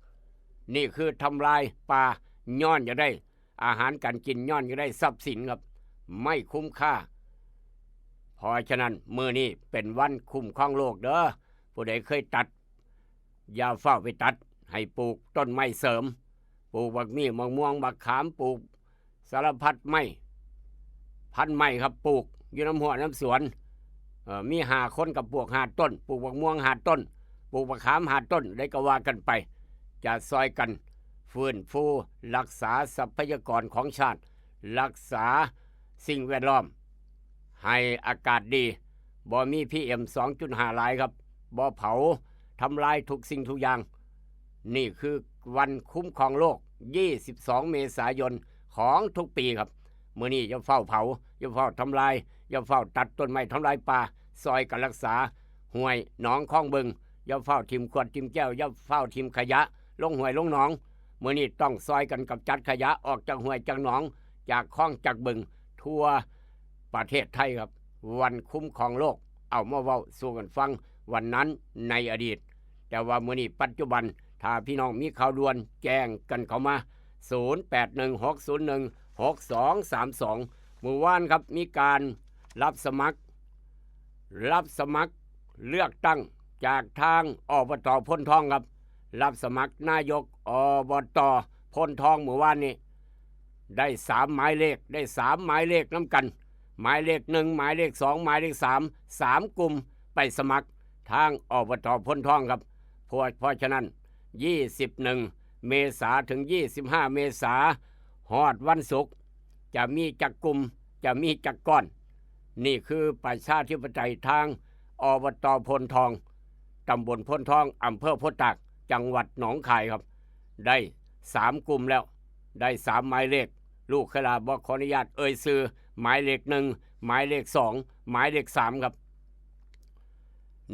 นี่คือทำลายป่าย้อนจะได้อาหารการกินย้อนจะได้ทรัพย์สินครับไม่คุ้มค่าเพราะฉะนั้นมื้อนี้เป็นวันคุ้มครองโลกเด้อผู้ใดเคยตัดอย่าเฝ้าไปตัดให้ปลูกต้นไม้เสริมปลูกบักมี่มะม่วงบักขามปลูกสารพัดไม้พันไม้ครับปลูกอยู่น้ำหัวน้ำสวนมี5 คนกับปลูก5 ต้นปลูกบักม่วง5 ต้นปลูกบักขาม5 ต้นได้ก็ว่ากันไปจะซอยกันฟื้นฟูรักษาทรัพยากรของชาติรักษาสิ่งแวดล้อมให้อากาศดีบ่มี PM 2.5 หลายครับบ่เผาทำลายทุกสิ่งทุกอย่างนี่คือวันคุ้มครองโลก22 เมษายนของทุกปีครับมื้อนี้อย่าเฝ้าเผาอย่าเฝ้าทำลายอย่าเฝ้าตัดต้นไม้ทำลายป่าซอยกันรักษาห้วยหนองคลองบึงอย่าเฝ้าทิ่มขวดทิ่มแก้วอย่าเฝ้าทิ่มขยะลงห้วยลงหนองมื้อนี้ต้องซอยกันกับจัดขยะออกจากห้วยจากหนองจากคลองจากบึงทั่วประเทศไทยครับวันคุ้มครองโลกเอามาเว้าสู่กันฟังวันนั้นในอดีตแต่ว่ามื้อนี้ปัจจุบันถ้าพี่น้องมีข่าวด่วนแจ้งกันเข้ามา0816016232มื้อวานครับมีการรับสมัครเลือกตั้งจากทางอบต.พ้นทองครับรับสมัครนายกอบต.พ้นทองมื้อวานนี้ได้3 หมายเลขได้3 หมายเลขนำกันหมายเลข1หมายเลข2หมายเลข3กลุ่มไปสมัครทางอบต.พ้นทองครับเพราะฉะนั้น21 เมษาถึง25 เมษาฮอดวันศุกร์จะมีจักกลุ่มจะมีจักก้อนนี่คือประชาธิปไตยทางอบต.พลทองตำบลพลทองอำเภอโพธิ์ตากจังหวัดหนองคายครับได้3 กลุ่มแล้วได้3 หมายเลขลูกขลาบอกขออนุญาตเอ่ยชื่อหมายเลข1หมายเลข2หมายเลข3ครับ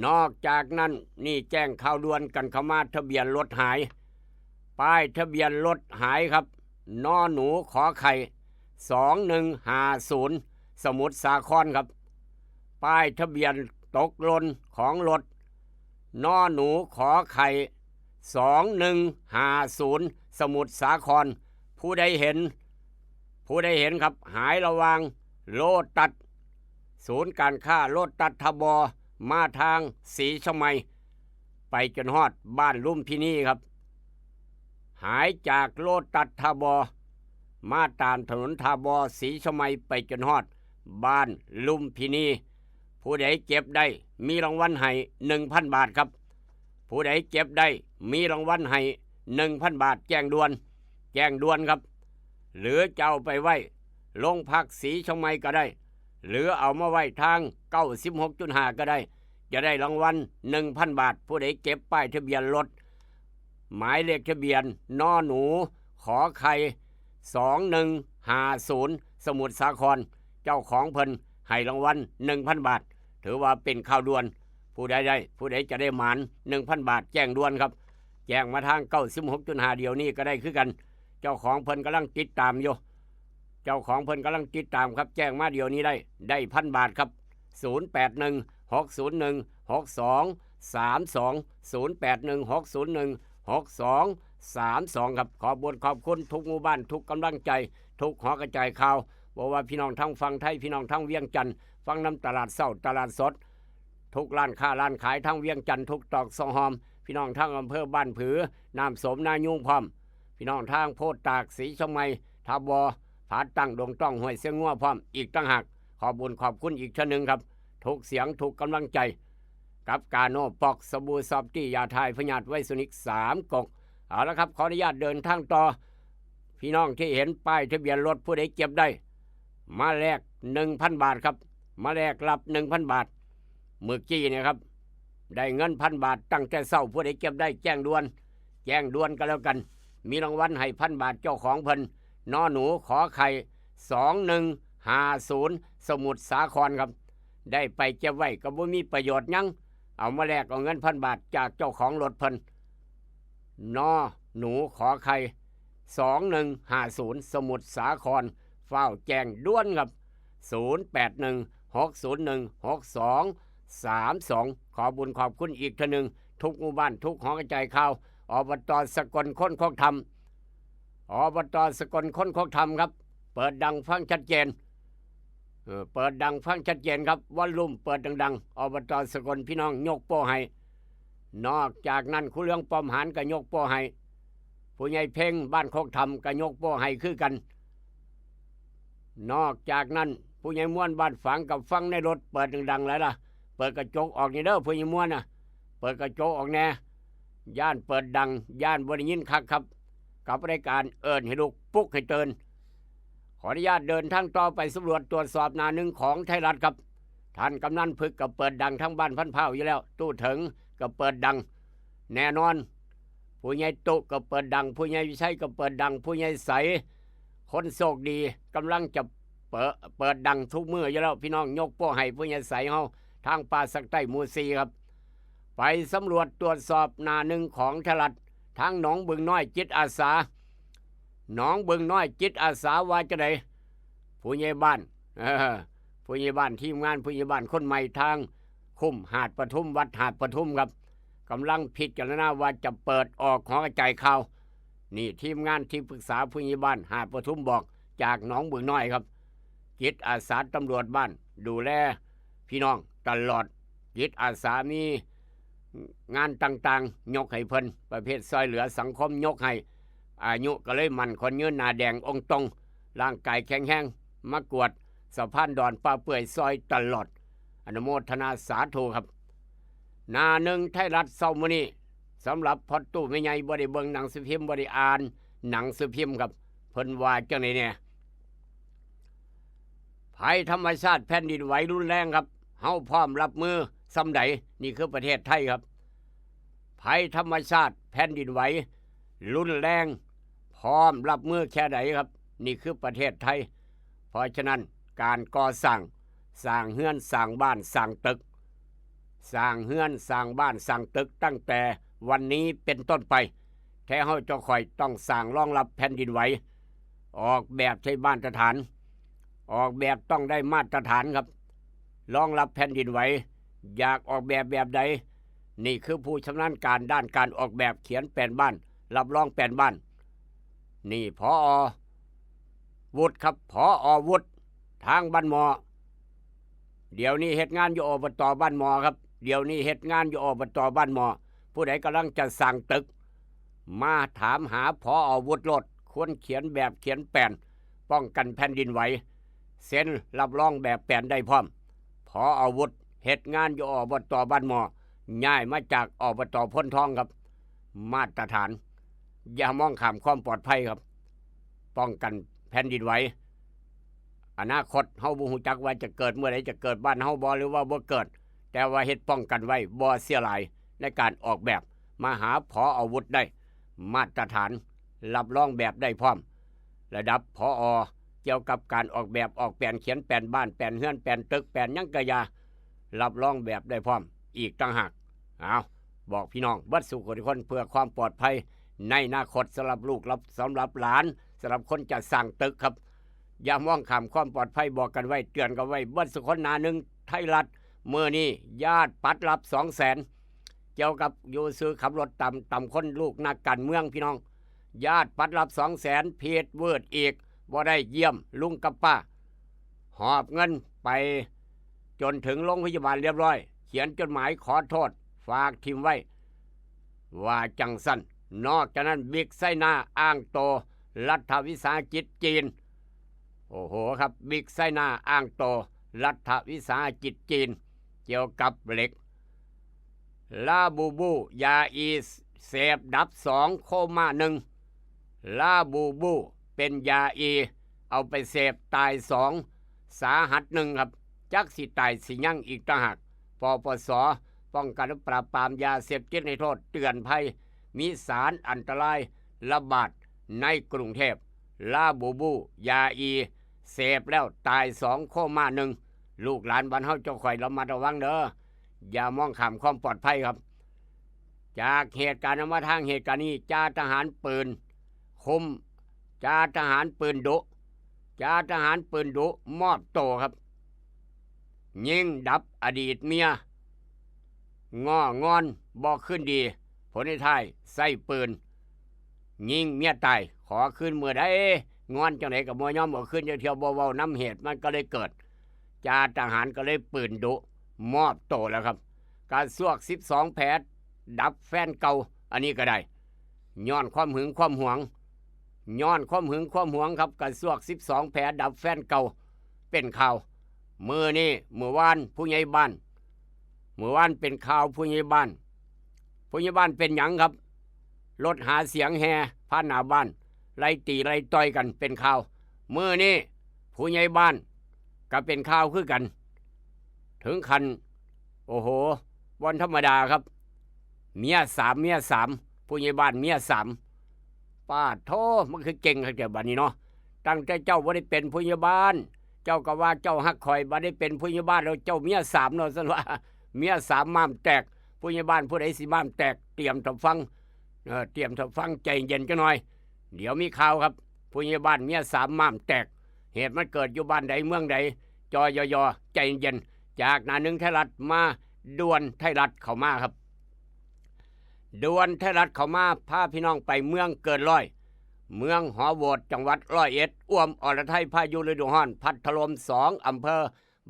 นอกจากนั้นนี่แจ้งข่าวด่วนกันเข้ามาทะเบียนรถหายป้ายทะเบียนรถหายครับนอหนูขอไข่2150สมุทรสาครครับป้ายทะเบียนตกหล่นของรถนอหนูขอไข่2150สมุทรสาครผู้ใดเห็นครับหายระวังโลตัสศูนย์การค้าโลตัสทบมาทางศรีชมัยไปจนฮอดบ้านลุ่มพินีครับหายจากโลตัสทบมาตามถนนทบศรีชมัยไปจนฮอดบ้านลุ่มพินีผู้ใดเก็บได้มีรางวัลให้ 1,000 บาทครับผู้ใดเก็บได้มีรางวัลให้ 1,000 บาทแจ้งด่วนครับหรือจะเอาไปไว้โรงพักศรีชมัยก็ได้หรือเอามาไว้ทาง 96.5 ก็ได้จะได้รางวัล 1,000 บาทผู้ใดเก็บป้ายทะเบียนรถหมายเลขทะเบียนนอหนูขอไข่2150สมุทรสาครเจ้าของเพิ่นให้รางวัล 1,000 บาทถือว่าเป็นข่าวด่วนผู้ใดจะได้หมาน 1,000 บาทแจ้งด่วนครับแจ้งมาทาง 96.5 เดี๋ยวนี้ก็ได้คือกันเจ้าของเพิ่นกำลังติดตามอยู่ครับแจ้งมาเดี๋ยวนี้ได้ 1,000 บาทครับ0816016232 ครับขอบคุณทุกหมู่บ้านทุกกำลังใจทุกหอกระจายข่าวบอกว่าพี่น้องทั้งฝั่งไทยพี่น้องทั้งเวียงจันทร์ฟังน้ำตลาดเศร้าตลาดสดทุกร้านค้าร้านขายทั้งเวียงจันทร์ทุกตอกซองหอมพี่น้องทั้งอำเภอบ้านผือน้ำสมนายุ่งพร้อมพี่น้องทางโพธิ์ตากศรีชมัยทบผาตั้งดงต้องห้วยเสียงงัวพร้อมอีกตั้งหากขอบคุณอีกชั้นหนึ่งครับทุกเสียงทุกกำลังใจกับกาโนปอกสบู่ซอฟตี้ยาทายพยาธิไวสุนิก3 กก เอาละครับขออนุญาตเดินทางต่อพี่น้องที่เห็นป้ายทะเบียนรถผู้ใดเก็บได้มาแลก 1,000 บาทครับมาแลกรับ 1,000 บาทเมื่อกี้เนี่ยครับได้เงิน1,000 บาทตั้งแต่เช้าผู้ใดเก็บได้แจ้งด่วนกันแล้วกันมีรางวัลให้1,000 บาทเจ้าของเพิ่นนอหนูขอไข่2150สมุทรสาครครับได้ไปเก็บไว้ก็บ่มีประโยชน์หยังเอามาแลกเอาเงิน1,000 บาทจากเจ้าของรถเพิ่นนอหนูขอไข่2150สมุทรสาครเฝ้าแจ้งด่วนครับ0816016232ขอบุญขอบคุณอีกทีหนึ่งทุกหมู่บ้านทุกหอกระจายข่าวอบต.สกลค้นคกธรรมอบต.สกลค้นคกธรรมครับเปิดดังฟังชัดเจนเปิดดังฟังชัดเจนครับวอลลุ่มเปิดดังๆอบต.สกลพี่น้องยกโป้ให้นอกจากนั้นคุณเรื่องปอมหานก็ยกโป้ให้ผู้ใหญ่เพ่งบ้านโคกธรรมก็ยกโป้ให้คือกันนอกจากนั้นผู้ใหญ่ม้วนบ้านฝังกับฟังในรถเปิดดังๆแล้วล่ะเปิดกระจกออกนี่เด้อผู้ใหญ่ม้วนน่ะเปิดกระจกออกแน่ย่านเปิดดังย่านบ่ได้ยินคักครับกับรายการเอิ้นให้ลูกปลุกให้เตือนขออนุญาตเดินทางต่อไปสำรวจตรวจสอบหน้าหนึ่งของไทยรัฐครับท่านกำนันพึกกับเปิดดังทั้งบ้านพันเผาอยู่แล้วตู้ถึงกับเปิดดังแน่นอนผู้ใหญ่ตุกับเปิดดังผู้ใหญ่วิชัยกับเปิดดังผู้ใหญ่ใสคนโชคดีกำลังจะเปิดดังทุกมืออยู่แล้วพี่น้องยกโป้ให้ผู้ใหญ่ใสเฮาทางป่าสักใต้หมู่4ครับไปสำรวจตรวจสอบหน้าหนึ่งของไทยรัฐทางหนองบึงน้อยจิตอาสาหนองบึงน้อยจิตอาสาว่าจะไดผู้ใหญ่บ้านผู้ใหญ่บ้านทีมงานผู้ใหญ่บ้านคนใหม่ทางคุ้มหาดปทุมวัดหาดปทุมครับกำลังพิจารณาว่าจะเปิดออกหอกระจายข่าวนี่ทีมงานที่ปรึกษาผู้ใหญ่บ้านหาดปทุมบอกจากหนองบึงน้อยครับจิตอาสาตำรวจบ้านดูแลพี่น้องตลอดจิตอาสามีงานต่างๆยกให้เพิ่นประเภทซอยเหลือสังคมยกให้อายุก็เลยมันคนยืนหน้าแดงองค์ตรงร่างกายแข็งแรงมากวดสะพานดอนป้าเปื่อยซอยตลอดอนุโมทนาสาธุครับหน้าหนึ่งไทยรัฐเช้ามื้อนี้สำหรับพอตู้ไม่ใหญ่บ่ได้เบิ่งหนังสือพิมพ์บ่ได้อ่านหนังสือพิมพ์ครับเพิ่นว่าจังได๋เนี่ยภัยธรรมชาติแผ่นดินไหวรุนแรงครับเฮาพร้อมรับมือซำใดนี่คือประเทศไทยครับภัยธรรมชาติแผ่นดินไหวรุนแรงพร้อมรับมือแค่ไหนครับนี่คือประเทศไทยเพราะฉะนั้นการก่อสร้างเฮือนสร้างบ้านสร้างตึกสร้างเฮือนสร้างบ้านสร้างตึกตั้งแต่วันนี้เป็นต้นไปแท้เฮาจะคอยต้องสร้างรองรับแผ่นดินไหวออกแบบใช้มาตรฐานออกแบบต้องได้มาตรฐานครับรองรับแผ่นดินไหวอยากออกแบบแบบใดนี่คือผู้ชำนาญการด้านการออกแบบเขียนแผนบ้านรับรองแผนบ้านนี่ผอ.วุฒิครับผอ.วุฒิทางบ้านหมอเดี๋ยวนี้เฮ็ดงานอยู่อบต.บ้านหมอครับเดี๋ยวนี้เฮ็ดงานอยู่อบต.บ้านหมอผู้ใดกำลังจะสร้างตึกมาถามหาผอ.วุฒิโลดควรเขียนแบบเขียนแผนป้องกันแผ่นดินไหวเซ็นรับรองแบบแผนได้พร้อมผอ.วุฒิเฮ็ดงานอยู่อบต.บ้านหมอย้ายมาจากอบต.พ้นทองครับมาตรฐานอย่ามองข้ามความปลอดภัยครับป้องกันแผ่นดินไหวอนาคตเฮาบ่ฮู้จักว่าจะเกิดเมื่อใดจะเกิดบ้านเฮาบ่หรือว่าบ่เกิดแต่ว่าเฮ็ดป้องกันไว้บ่เสียหลายในการออกแบบมาหาผอ.วุฒิได้มาตรฐานรับรองแบบได้พร้อมระดับผอ.เกี่ยวกับการออกแบบออกแผนเขียนแผนบ้านแผนเฮือนแผนตึกแผนหยังกะยารับรองแบบได้พร้อมอีกต่างหากเอาบอกพี่น้องเบิดสู่คนทุกคนเพื่อความปลอดภัยในอนาคตสำหรับลูกสำหรับหลานสำหรับคนจะสร้างตึกครับอย่ามองข้ามความปลอดภัยบอกกันไว้เตือนกันไว้เบิดสุคนหน้าหนึ่งไทยรัฐเมื่อนี้ญาติปัดรับ200,000เกี่ยวกับอยู่ซื้อขับรถต่ำคนลูกนักการเมืองพี่น้องญาติปัดรับ200,000เพจเวิร์ดอีกบ่ได้เยี่ยมลุงกับป้าหอบเงินไปจนถึงโรงพยาบาลเรียบร้อยเขียนจดหมายขอโทษฝากทิมไว้ว่าจังสั้นนอกจากนั้นบิ๊กไซหน้าอ้างโตรัฐวิสาหกิจจีนโอ้โหครับบิ๊กไซหน้าอ้างโตรัฐวิสาหกิจจีนเกี่ยวกับเหล็กลาบูบูยาอี เสพดับ2โคม่า1ลาบูบูเป็นยาอีเอาไปเสพตาย2สาหัส1ครับจักสิตายสิยั่งอีกต่างหากปปสป้องกันและปราบปรามยาเสพติดให้โทษเตือนภัยมีสารอันตรายระบาดในกรุงเทพลาบูบูยาอีเสพแล้วตาย2โคม่า1ลูกหลานบ้านเฮาเจ้าข่อยระมัดระวังเด้ออย่ามองข้ามความปลอดภัยครับจากเหตุการณ์มาทางเหตุการณ์นี้จ่าทหารปืนคุมจ่าทหารปืนดุจ่าทหารปืนดุมอบโตครับยิงดับอดีตเมียง้องอนบอกขึ้นดีผลในท้ายใส่ปืนยิงเมียตายขอขึ้นเมื่อใดงอนจังไหนกับมวยย่อมบอกขึ้นเที่ยวเบาๆน้ำเหตุมันก็เลยเกิดจ่าทหารก็เลยปืนดุมอบโตแล้วครับการสวก12แผลดับแฟนเก่าอันนี้ก็ได้ย้อนความหึงความหวงย้อนความหึงความหวงครับการสวก12แผลดับแฟนเก่าเป็นข่าวมือนี่มือวานผู้ใหญ่บ้านมือวานเป็นข่าวผู้ใหญ่บ้านเป็นหยังครับรถหาเสียงแห่ผ่านหน้าบ้านไล่ตีไล่ต่อยกันเป็นข่าวมือนี่ผู้ใหญ่บ้านก็เป็นข่าวคือกันถึงคันโอ้โหวันธรรมดาครับเมียสามผู้ใหญ่บ้านเมีย3ป้าโทมันคือเก่งครับเจ้าบ้านนี้เนาะตั้งแต่เจ้าบ่ได้เป็นผู้ใหญ่บ้านเจ้าก็ว่าเจ้าฮักคอยบ่ได้เป็นผู้ใหญ่บ้านแล้วเจ้าเมีย3เนาะซั่นว่าเมีย3ม้ามแตกผู้ใหญ่บ้านผู้ใดสิม้ามแตกเตรียมรับฟังใจเย็นจังหน่อยเดี๋ยวมีข่าวครับผู้ใหญ่บ้านเมีย3ม้ามแตกเหตุมันเกิดอยู่บ้านใดเมืองใดจอยอใจเย็นจากหน้าหนึ่งไทยรัฐมาด่วนไทยรัฐเข้ามาครับด่วนไทยรัฐเข้ามาพาพี่น้องไปเมืองเกินร้อยเมืองหอโบดจังหวัด101อ้วมอรไทยพายุฤดูร้อนพัดถล่ม2อำเภอ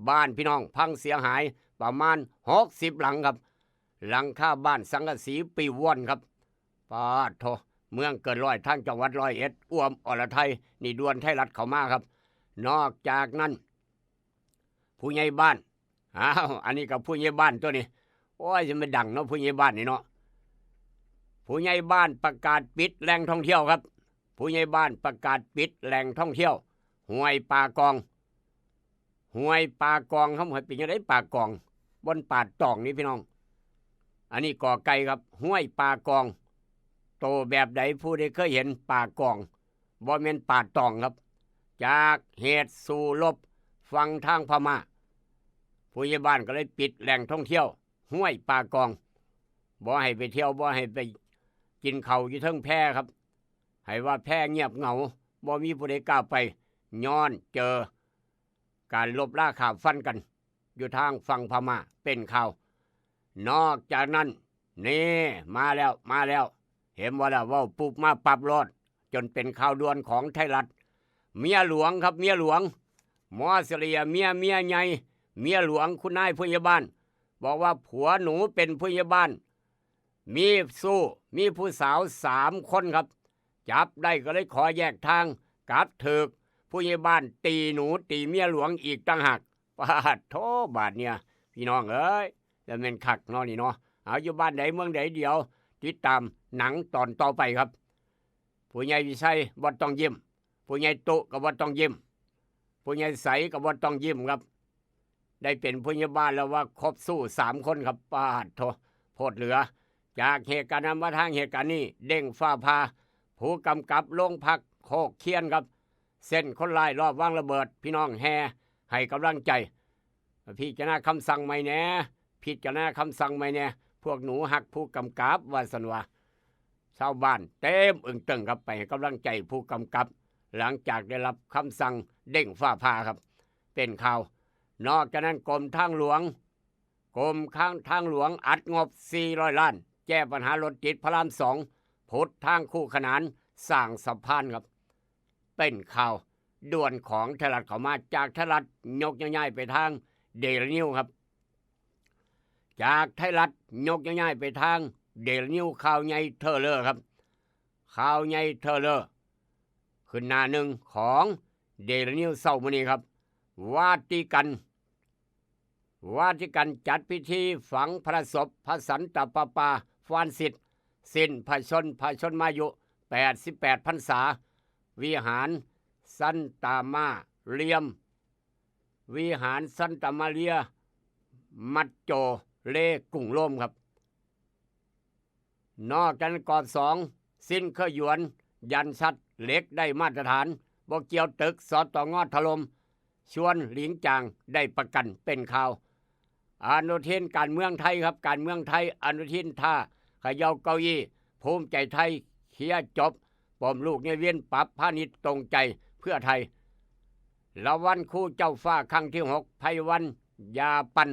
บ้านพี่น้องพังเสียหายประมาณ60หลังครับหลังคาบ้านสังกะสีปีว่อนครับปาดโถเมืองเกินร้อยทางจังหวัด101อ้วมอรไทยนี่ด่วนไทยรัฐเข้ามาครับนอกจากนั้นผู้ใหญ่บ้านอันนี้กับผู้ใหญ่บ้านตัวนี้โอ้ยจะไม่ดังเนาะผู้ใหญ่บ้านนี่เนาะผู้ใหญ่บ้านประกาศปิดแหล่งท่องเที่ยวครับผู้ใหญ่บ้านประกาศปิดแหล่งท่องเที่ยวห้วยป่ากองเขาให้เป็นยังไงป่ากองบนป่าตองนี่พี่น้องอันนี้ก่อไก่ครับห้วยป่ากองโตแบบใดผู้ใดเคยเห็นป่ากองบ่แม่นป่าตองครับจากเหตุสู่ลบฟังทางพม่าผู้ใหญ่บ้านก็เลยปิดแหล่งท่องเที่ยวห้วยป่ากองบ่ให้ไปเที่ยวบ่ให้ไปกินข้าวอยู่เทิงแพครับให้ว่าแพเงียบเหงาบ่มีผู้ใดกล้าไปย้อนเจอการลบล่าข่าวฟันกันอยู่ทางฝั่งพม่าเป็นข่าวนอกจากนั้นนี่มาแล้วเห็นว่าแล้วเว้าปุ๊บมาปรับรถจนเป็นข่าวด่วนของไทยรัฐเมียหลวงครับเมียหลวงหมอเสลียเมียใหญ่เมียหลวงคุณนายผู้ใหญ่บ้านบอกว่าผัวหนูเป็นผู้ใหญ่บ้านมีผู้สาว3คนครับจับได้ก็เลยขอแยกทางกับถึกผู้ใหญ่บ้านตีหนูตีเมียหลวงอีกต่างหากปาดโทบาดเนี่ยพี่น้องเอ้ยจะเป็นคักเนาะนี่เนาะเอาอยู่บ้านใดเมืองใดเดียวติดตามหนังตอนต่อไปครับผู้ใหญ่วิชัยบ่ต้องยิ้มผู้ใหญ่ตุก็บ่ต้องยิ้มผู้ใหญ่ใสก็บ่ต้องยิ้มครับได้เป็นผู้ใหญ่บ้านแล้วว่าครบสู้3คนครับปาดโทโพดเหลือจากเหตุการณ์มาทางเหตุการณ์นี้เด้งฟ้าพาผู้กำกับโรงพักโคกเคียนครับเส้นคนร้ายรอบวางระเบิดพี่น้องแห่ให้กำลังใจพี่จะน่าคำสั่งไหมแน่พวกหนูหักผู้กำกับว่าสนว่าชาวบ้านเต็มอึ่งตึงครับไปให้กำลังใจผู้กำกับหลังจากได้รับคำสั่งเด้งฟ้าพาครับเป็นข่าวนอกจากนั้นกรมทางหลวงอัดงบ400 ล้านแก้ปัญหารถติดพระราม2พุทธทางคู่ขนานสร้างสะพานครับเป็นข่าวด่วนของไทยรัฐเข้ามาจากไทยรัฐยกย้ายไปทางเดลินิวครับจากไทยรัฐยกย้ายไปทางเดลินิวข่าวใหญ่เทเลอร์ครับข่าวใหญ่เทเลอร์ขึ้นหน้าหนึ่งของเดลินิวเช้ามื้อนี้ครับวาติกันจัดพิธีฝังพระศพพระสันตะปาปาฟรานซิส สิ้นพระชนมายุ88พรรษาวิหารสันตามาเลียมวิหารสันตามาเลียมัดโจเลกุ่งโลมครับนอกจากกอบ2สิ้นเคยหยวนยันชัดเหล็กได้มาตรฐานบ่เกี่ยวตึกสตงถล่มชวนหลิงจางได้ประกันเป็นข่าวอนุทินการเมืองไทยครับการเมืองไทยอนุทินท่าเขย่าเก้าอี้ภูมิใจไทยเคลียร์จบปมลูกเนี่ยเวียนปรับพาณิชย์ตรงใจเพื่อไทยละวันคู่เจ้าฟ้าครั้งที่6ไพวันยาปัน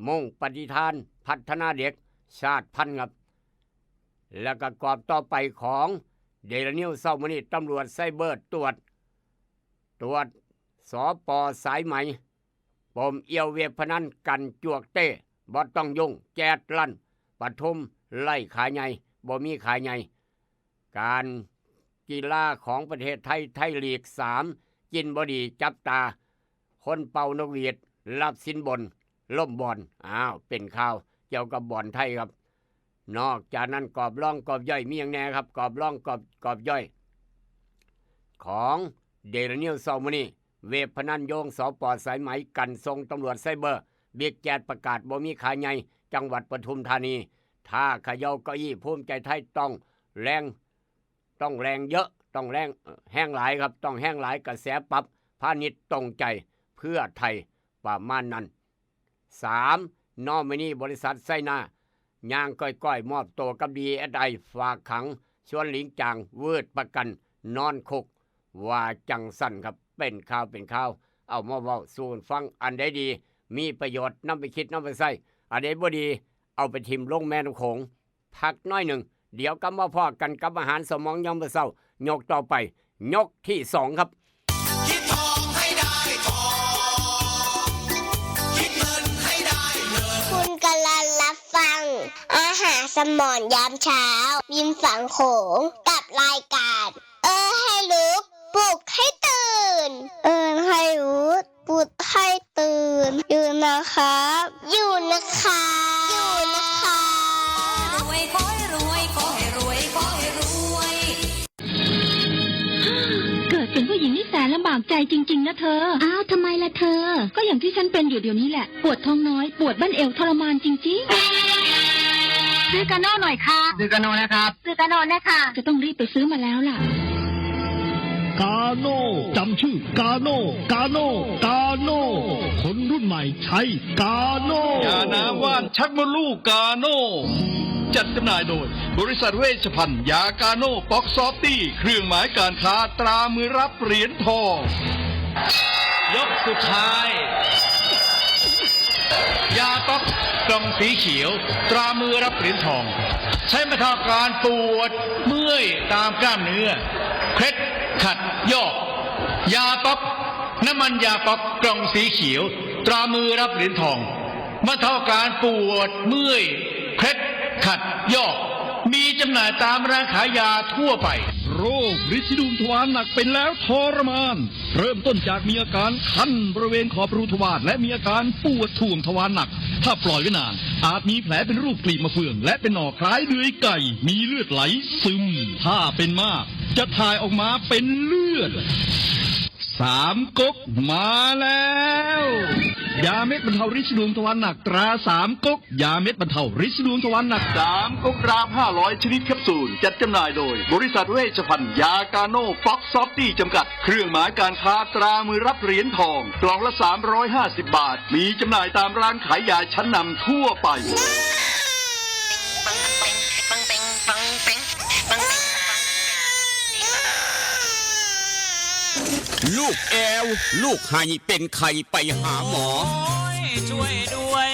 มุ่งปฏิทานพัฒนาเด็กชาติพันธุ์ครับแล้วก็กอบต่อไปของเดลนิวเศร้ามื้อนี้ตำรวจไซเบอร์ตรวจสปสายไหมปมเอี่ยวเว็บพนันกันจวกเต้บ่ต้องยุ่งแจดลั่นปทุมไล่ขายใหญ่บ่มีขายใหญ่การกีฬาของประเทศไทยลีก3กินบ่ดีจับตาคนเป่านกหวีดรับสินบนล่มบอลเป็นข่าวเกี่ยวกับบอลไทยครับนอกจากนั้นกอบล่องกอบย่อยมีอย่างแน่ครับกอบล่องกอบย่อยของเดลนิวเศร้ามื้อนี้เว็บพนันโยงสปสายไหมกันทรงตำรวจไซเบอร์บิ๊กแจ๊ดประกาศบ่มีขายใหญ่จังหวัดปทุมธานีถ้าเขย่าเก้าอี้ภูมิใจไทยต้องแรงเยอะต้องแรงแห้งหลายครับต้องแห้งหลายกระแสปรับพาณิชย์ตรงใจเพื่อไทยประมาณนั้น3นอมินีบริษัทไซนาย่างก้อยมอบตัวกับDSIฝากขังชวนหลิงจางวืดประกันนอนคุกว่าจังสั่นครับเป็นข่าวเอามาเว้าสู่ฟังอันใดดีมีประโยชน์นำไปคิดนำไปใช้อันใดบ่ดีเอาไปทิ่มลงแม่น้ำโขงพักน้อยหนึ่งเดี๋ยวกลับมาพอกันกับอาหารสมองยามมื้อเช้ายกต่อไปยกที่2ครับคิดทองให้ได้ทองคิดเงินให้ได้เงินคุณกำลังรับฟังอาหารสมองยามเช้าริมฝั่งโขงกับรายการให้รู้ปลุกให้ตื่นให้รู้ปลุกให้ตื่นอยู่นะครับอยู่นะคะรวยขอให้รวยขอให้รวยขอให้รวยเกิดเป็นผู้หญิงนี่แสนลำบากใจจริงๆนะเธออ้าวทำไมล่ะเธอก็อย่างที่ฉันเป็นอยู่เดี๋ยวนี้แหละปวดท้องน้อยปวดบั้นเอวทรมานจริงๆซื้อกาโน่หน่อยค่ะซื้อกาโน่นะครับซื้อกาโน่นะคะจะต้องรีบไปซื้อมาแล้วล่ะกาโน่จำชื่อกาโน่คนรุ่นใหม่ใช้กาโน่ยาน้ำว่านชักมดลูกกาโน่จัดจำหน่ายโดยบริษัทเวชภัณฑ์ยากาโน่ป๊อกซอฟตี้เครื่องหมายการค้าตรามือรับเหรียญทองยกสุดท้ายยาป๊อกกล่องสีเขียวตรามือรับเหรียญทองใช้บรรเทาการปวดเมื่อยตามกล้ามเนื้อเคล็ดขัดยอกยาป๊อกน้ำมันยาป๊อกกล่องสีเขียวตรามือรับเหรียญทองบรรเทาการปวดเมื่อยเคล็ดขัดยอกมีจำหน่ายตามร้านขายยาทั่วไปโรคริดซีดวงทวารหนักเป็นแล้วทรมานเริ่มต้นจากมีอาการคันบริเวณขอบรูทวารและมีอาการปวดท่วงทวารหนักถ้าปล่อยไว้นานอาจมีแผลเป็นรูปกลีบมะเฟืองและเป็นหน่อคล้ายเดือยไก่มีเลือดไหลซึมถ้าเป็นมากจะถ่ายออกมาเป็นเลือด3 ก๊กมาแล้วยาเม็ดบรรเทาริดซีดวงทวารหนักตรา3 ก๊กยาเม็ดบรรเทาริดซีดวงทวารหนัก3 ก๊กกรัม500ชนิดแคปซูลจัดจำหน่ายโดยบริษัทเวชภัณฑ์ยากาโน่ป๊อกซอฟตี้จำกัดเครื่องหมายการค้าตรามือรับเหรียญทองกล่องละ350 บาทมีจำหน่ายตามร้านขายยาชั้นนำทั่วไปลูกแอวลูกไห้เป็นไข้ไปหาหมอช่วยด้วย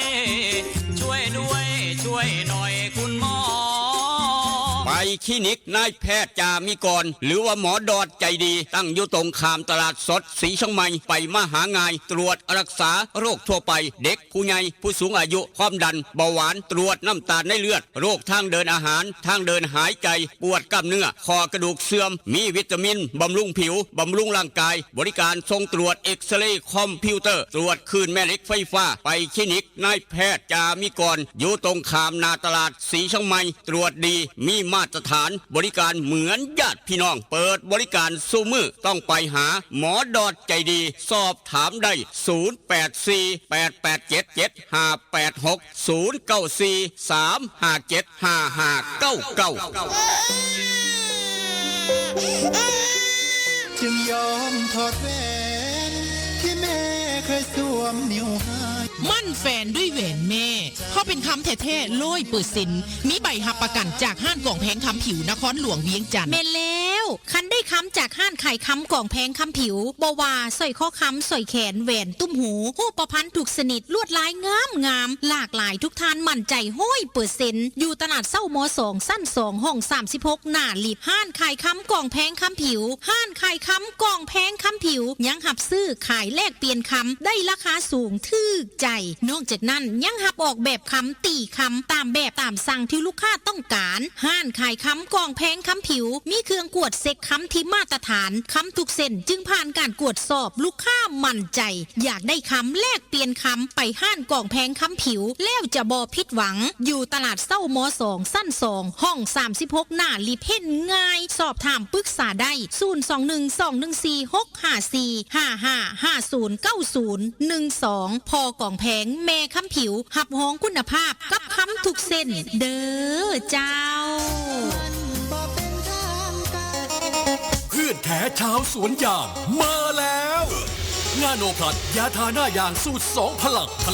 ช่วยหน่อยคุณหมอไป คลินิกนายแพทย์จามิกรหรือว่าหมอดอดใจดีตั้งอยู่ตรงข้ามตลาดสดสีช่องใหม่ไปมาหางายตรวจรักษาโรคทั่วไปเด็กผู้ใหญ่ผู้สูงอายุความดันเบาหวานตรวจน้ำตาลในเลือดโรคทางเดินอาหารทางเดินหายใจปวดกล้ามเนื้อคอกระดูกเสื่อมมีวิตามินบำรุงผิวบำรุงร่างกายบริการส่งตรวจเอ็กซเรย์คอมพิวเตอร์ตรวจคลื่นแม่เหล็กไฟฟ้าไปคลินิกนายแพทย์จามิกรอยู่ตรงข้ามนาตลาดสีช่องใหม่ตรวจดีมีมาตรฐานบริการเหมือนญาติพี่น้องเปิดบริการสู้มือต้องไปหาหมอดอดใจดีสอบถามได้จึงยอมถอดแหวนที่แม่เคยสวมนิ้วให้ มั่นแฟนด้วยแหวนแม่เขาเป็นคำแท้ๆ100%มีใบหับประกันจากห้างกล่องแพงคำผิวนครหลวงเวียงจันทร์ เมนแล้วคันได้คำจากห้านไข่คำกล่องแพงคำผิวบว่าสร้อยข้อคำสร้อยแขนแหวนตุ้มหูหูประพันธ์ถูกสนิทลวดลายงามหลากหลายทุกทานมั่นใจ100%อยู่ตลาดเศร้ามอ2สั้น2ห้อง36หน้าลิบห้านไข่คำกล่องแพงคำผิวห้านไข่คำกล่องแพงคำผิวยังหับซื้อขายแลกเปลี่ยนคำได้ราคาสูงทึกใจนอกจากนั้นยังหับออกแบบคำตีคำตามแบบตามสั่งที่ลูกค้าต้องการห้านขายคำกล่องแพงคำผิวมีเครื่องกวดเซ็กคำที่มาตรฐานคำทุกเส้นจึงผ่านการกวดสอบลูกค้ามั่นใจอยากได้คำแลกเปลี่ยนคำไปห้านกล่องแพงคำผิวแล้วจะบ่ผิดหวังอยู่ตลาดเศร้ามอ2สั้น2ห้อง36หน้าลิบเห็นง่ายสอบถามปรึกษาได้0212146555509012พอกล่องแพงแม่คำผิวหับห้องคุณภาพกับคำทุกเส้นเด้อเจ้าเพื่อนแท้ชาวสวนยางมาแล้วนาโนพลัดยาทาหน้ายางสูตร2พ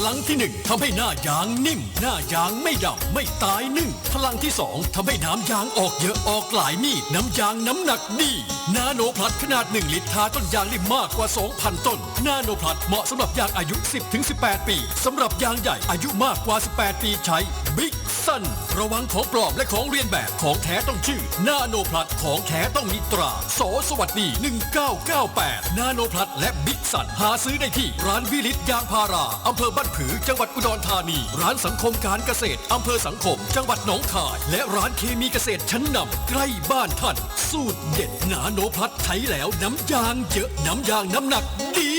ลังที่1ทำให้หน้ายางนิ่มหน้ายางไม่ดำไม่ตายนึ่งพลังที่2ทำให้น้ำยางออกเยอะออกหลายมีดน้ำยางน้ำหนักดีนาโนพลัดขนาด1ลิตรทาต้นยางได้มากกว่า 2,000 ต้นนาโนพลัดเหมาะสำหรับยางอายุ 10-18 ปีสำหรับยางใหญ่อายุมากกว่า 18 ปีใช้บิ๊กซันระวังของปลอมและของเรียนแบบของแท้ต้องชื่อนาโนพลัดของแท้ต้องมีตราสสวัสดี1998นาโนพลัดและบิ๊กซันหาซื้อได้ที่ร้านวิลิตยางพาราอำเภอบ้านผือจังหวัดอุดรธานีร้านสังคมการเกษตรอำเภอสังคมจังหวัดหนองคายและร้านเคมีเกษตรชั้นนำใกล้บ้านท่านสูตรเด็ดนาโนพลัดใช้แล้วน้ำยางเยอะน้ำยางน้ำหนักดี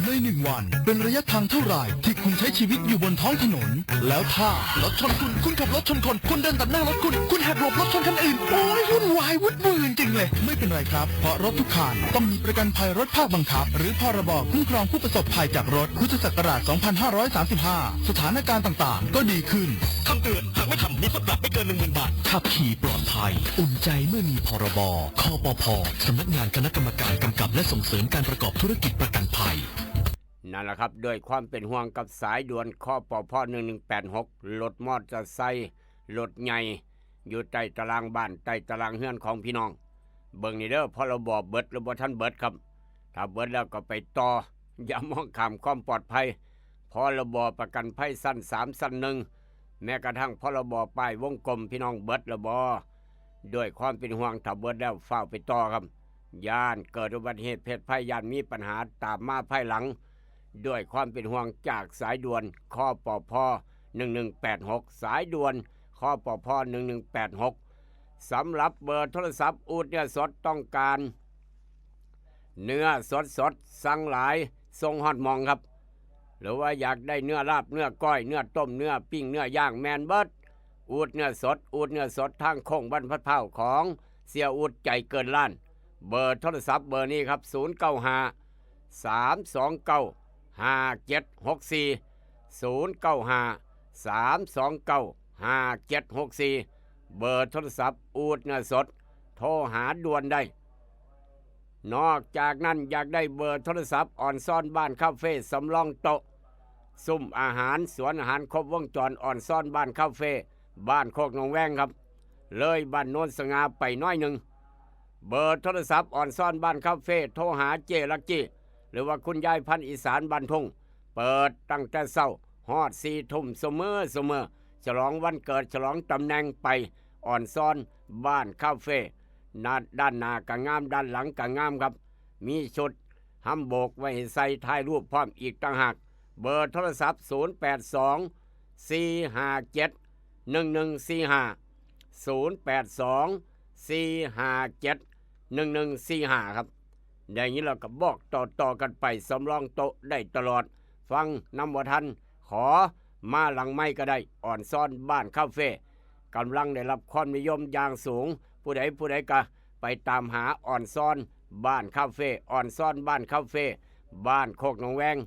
ใน1 วันเป็นระยะทางเท่าไหร่ที่คุณใช้ชีวิตอยู่บนท้องถนนแล้วถ้ารถชนคุณขับรถชนคนเดินตัดหน้ารถคุณหักหลบรถชนคันอื่นโอ้ยวุ่นวายวุ่นวืนจริงเลยไม่เป็นไรครับเพราะรถทุกคันต้องมีประกันภัยรถภาคบังคับหรือพรบคุ้มครองผู้ประสบภัยจากรถพุทธศักราช 2535 สถานการณ์ต่างๆก็ดีขึ้นคำเตือนหากไม่ทำมีโทษปรับไม่เกิน 10,000 บาทขับขี่ปลอดภัยอุ่นใจเมื่อมีพรบคปภ.สำนักงานคณะกรรมการกำกับและส่งเสริมการประกอบธุรกิจประกันภัยนั่นแหละครับด้วยความเป็นห่วงกับสายด่วนคปภ1186รถมอเตอร์ไซค์รถใหญ่อยู่ใต้ตารางบ้านใต้ตารางเฮือนของพี่น้องเบิ่งนี่เด้อพรบเบิดหรือบ่ทันเบิดครับถ้าเบิดแล้วก็ไปต่ออย่ามองข้ามความปลอดภัยพรบประกันภัยสั้น3สั้น1แม้กระทั่งพรบป้ายวงกลมพี่น้องเบิดแล้วบ่ด้วยความเป็นห่วงถ้าเบิดแล้วเฝ้าไปต่อครับย่านเกิดอุบัติเหตุเพศภัยย่านมีปัญหาตามมาภายหลังด้วยความเป็นห่วงจากสายด่วนคปภ1186สายด่วนคปภ1186สำหรับเบอร์โทรศัพท์อูดเนื้อสดต้องการเนื้อสดสั่งหลายส่งฮอดมองครับหรือว่าอยากได้เนื้อลาบเนื้อก้อยเนื้อต้มเนื้อปิ้งเนื้อย่างแมนเบิร์ดอูดเนื้อสดทางโค้งบ้านพัดเผาของเสียอูดใจเกินล้านเบอร์โทรศัพท์เบอร์นี้ครับ095 3295764 095-329-5764เบอร์โทรศัพท์อูดเนื้อสดโทรหาด่วนได้นอกจากนั้นอยากได้เบอร์โทรศัพท์อ่อนซ่อนบ้านคาเฟ่สำรองโต๊ะซุ่มอาหารสวนอาหารครบวงจรอ่อนซ่อนบ้านคาเฟ่บ้านโคกหนองแวงครับเลยบ้านโนนสง่าไปน้อยหนึ่งเบอร์โทรศัพท์อ่อนซ่อนบ้านคาเฟ่โทรหาเจลักกี้หรือว่าคุณยายพันธุ์อีสานบ้านทุ่งเปิดตั้งแต่เช้าฮอด4 ทุ่มเสมอ ฉลองวันเกิดฉลองตำแหน่งไปอ่อนซ้อนบ้านคาเฟ่ด้านหน้าก็งามด้านหลังก็งามครับ มีชุดห้ำโบกไว้ให้ใส่ถ่ายรูปพร้อมอีกต่างหากเบอร์โทรศัพท์ 082-457-1145 ครับอย่างนี้เราก็บอกต่อกันไปสำรองโต๊ะได้ตลอดฟังน้ำบ่ทันขอมาหลังไม้ก็ได้อ่อนซ้อนบ้านคาเฟ่กำลังได้รับความนิยมอย่างสูงผู้ใดก็ไปตามหาอ่อนซ้อนบ้านคาเฟ่อ่อนซ้อนบ้านคาเฟ่บ้านโคกหนองแวง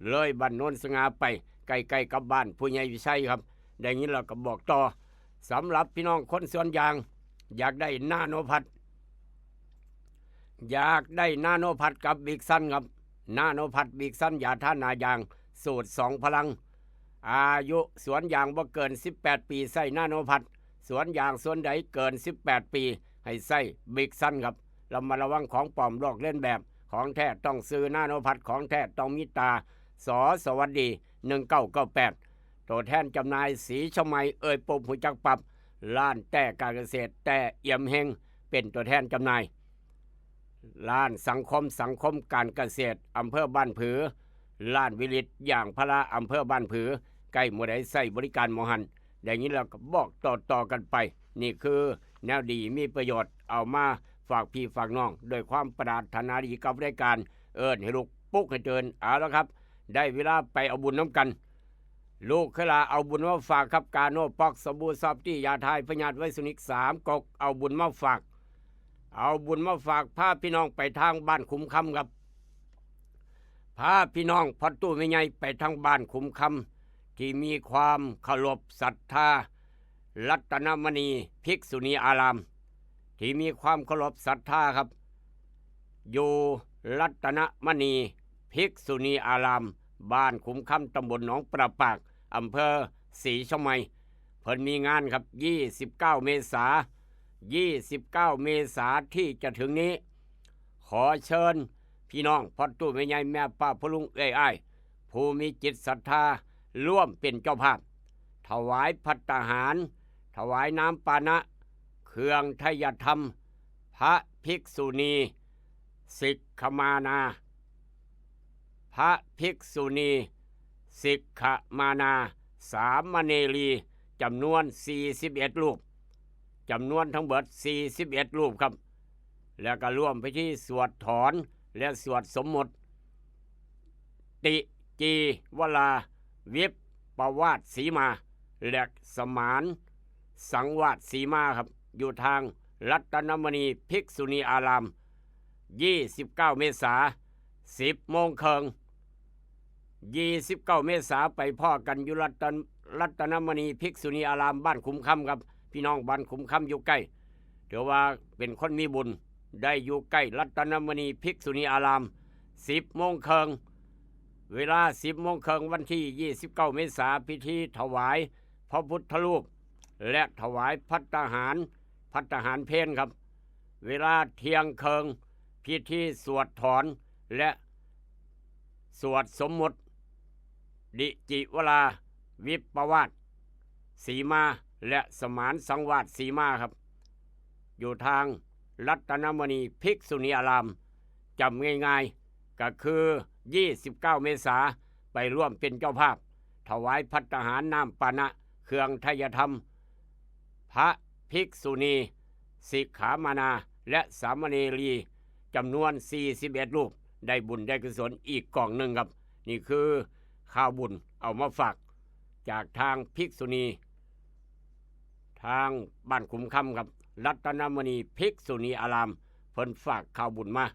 เลยบ้านโน้นสง่าไปใกล้ๆกับบ้านผู้ใหญ่วิชัยครับอย่างนี้เราก็บอกต่อสำหรับพี่น้องคนสวนยางอยากได้นาโนพัดกับบิ๊กซันครับนาโนพัดบิ๊กซันยาท่านายางสูตร2พลังอายุสวนยางบ่เกิน18ปีใส่นาโนพัดสวนยางสวนใดเกิน18ปีให้ใส่บิ๊กซันครับเรามาระวังของปลอมลอกเล่นแบบของแท้ต้องซื้อนาโนพัดของแท้ต้องมีตาสวัสดี1998ตัวแทนจำหน่ายสีชมัยปุ่มหูจักปรับล้านแต่การเกษตรแต่เอี่ยมเฮงเป็นตัวแทนจำหน่ายล้านสังคมการเกษตรอำเภอบ้านผือล้านวิลิตอย่างพระอำเภอบ้านผือใกล้หมู่ใดใส่บริการหมอหันอย่างนี้เราก็บอกต่อกันไปนี่คือแนวดีมีประโยชน์เอามาฝากพี่ฝากน้องโดยความปรารถนาดีกับรายการให้ลูกปุ๊กให้เจินเอาแล้วครับได้เวลาไปเอาบุญน้ำกันลูกเคลาเอาบุญมาฝากครับกาโนปอกสบู่ซอฟตี้ยาทายพญาติไวสุนิก3 กกเอาบุญมาฝากพาพี่น้องไปทางบ้านคุ้มคำครับพาพี่น้องพอตู้ไม่ใหญ่ไปทางบ้านคุ้มคำที่มีความเคารพศรัทธารัตนมณีภิกษุณีอารามที่มีความเคารพศรัทธาครับอยู่รัตนมณีภิกษุณีอารามบ้านคุ้มคำตำบลหนองประปากอำเภอศรีชมัยเพิ่นมีงานครับ29 เมษายนที่จะถึงนี้ขอเชิญพี่น้องพ่อตู้แม่ใหญ่แม่ป้าพ่อลุงอ้ายผู้มีจิตศรัทธาร่วมเป็นเจ้าภาพถวายภัตตาหารถวายน้ำปานะเครื่องไทยธรรมพระภิกษุณีสิกขมานาพระภิกษุณีสิกขมานาสามเณรีจำนวน41 รูปจำนวนทั้งหมด41 รูปครับแล้วก็ร่วมไปที่สวดถอนและสวดสมมติติจีวลาวิปปวาทสีมาและสมานสังวาสสีมาครับอยู่ทางรัตนมณีภิกษุณีอาราม29 เมษายน 10 โมงครึ่ง29 เมษายนไปพ่อกันอยู่รัตนมณีภิกษุณีอารามบ้านคุ้มคำครับพี่น้องบ้านคุ้มคำอยู่ใกล้ถือว่าเป็นคนมีบุญได้อยู่ใกล้รัตนมณีภิกษุณีอาราม10 โมงครึ่งเวลา10 โมงครึ่งวันที่29 เมษายนพิธีถวายพระพุทธรูปและถวายภัตตาหารเพลครับเวลาเที่ยงครึ่งพิธีสวดถอนและสวดสมมุติดิจิวลาวิปปวาทสีมาและสมานสังวาสสีมาครับอยู่ทางรัตนมณีภิกษุณีอารามจำง่ายๆก็คือ29 เมษายนไปร่วมเป็นเจ้าภาพถวายภัตตาหารน้ำปานะเครื่องไทยธรรมพระภิกษุณีสิกขามานาและสามเณรีจำนวน41 รูปได้บุญได้กุศลอีกกล่องหนึ่งครับนี่คือข้าวบุญเอามาฝากจากทางภิกษุณีทางบ้านคุ้มคำครับรัตนมณีภิกษุณีอารามเพิ่นฝากข้าวบุญมา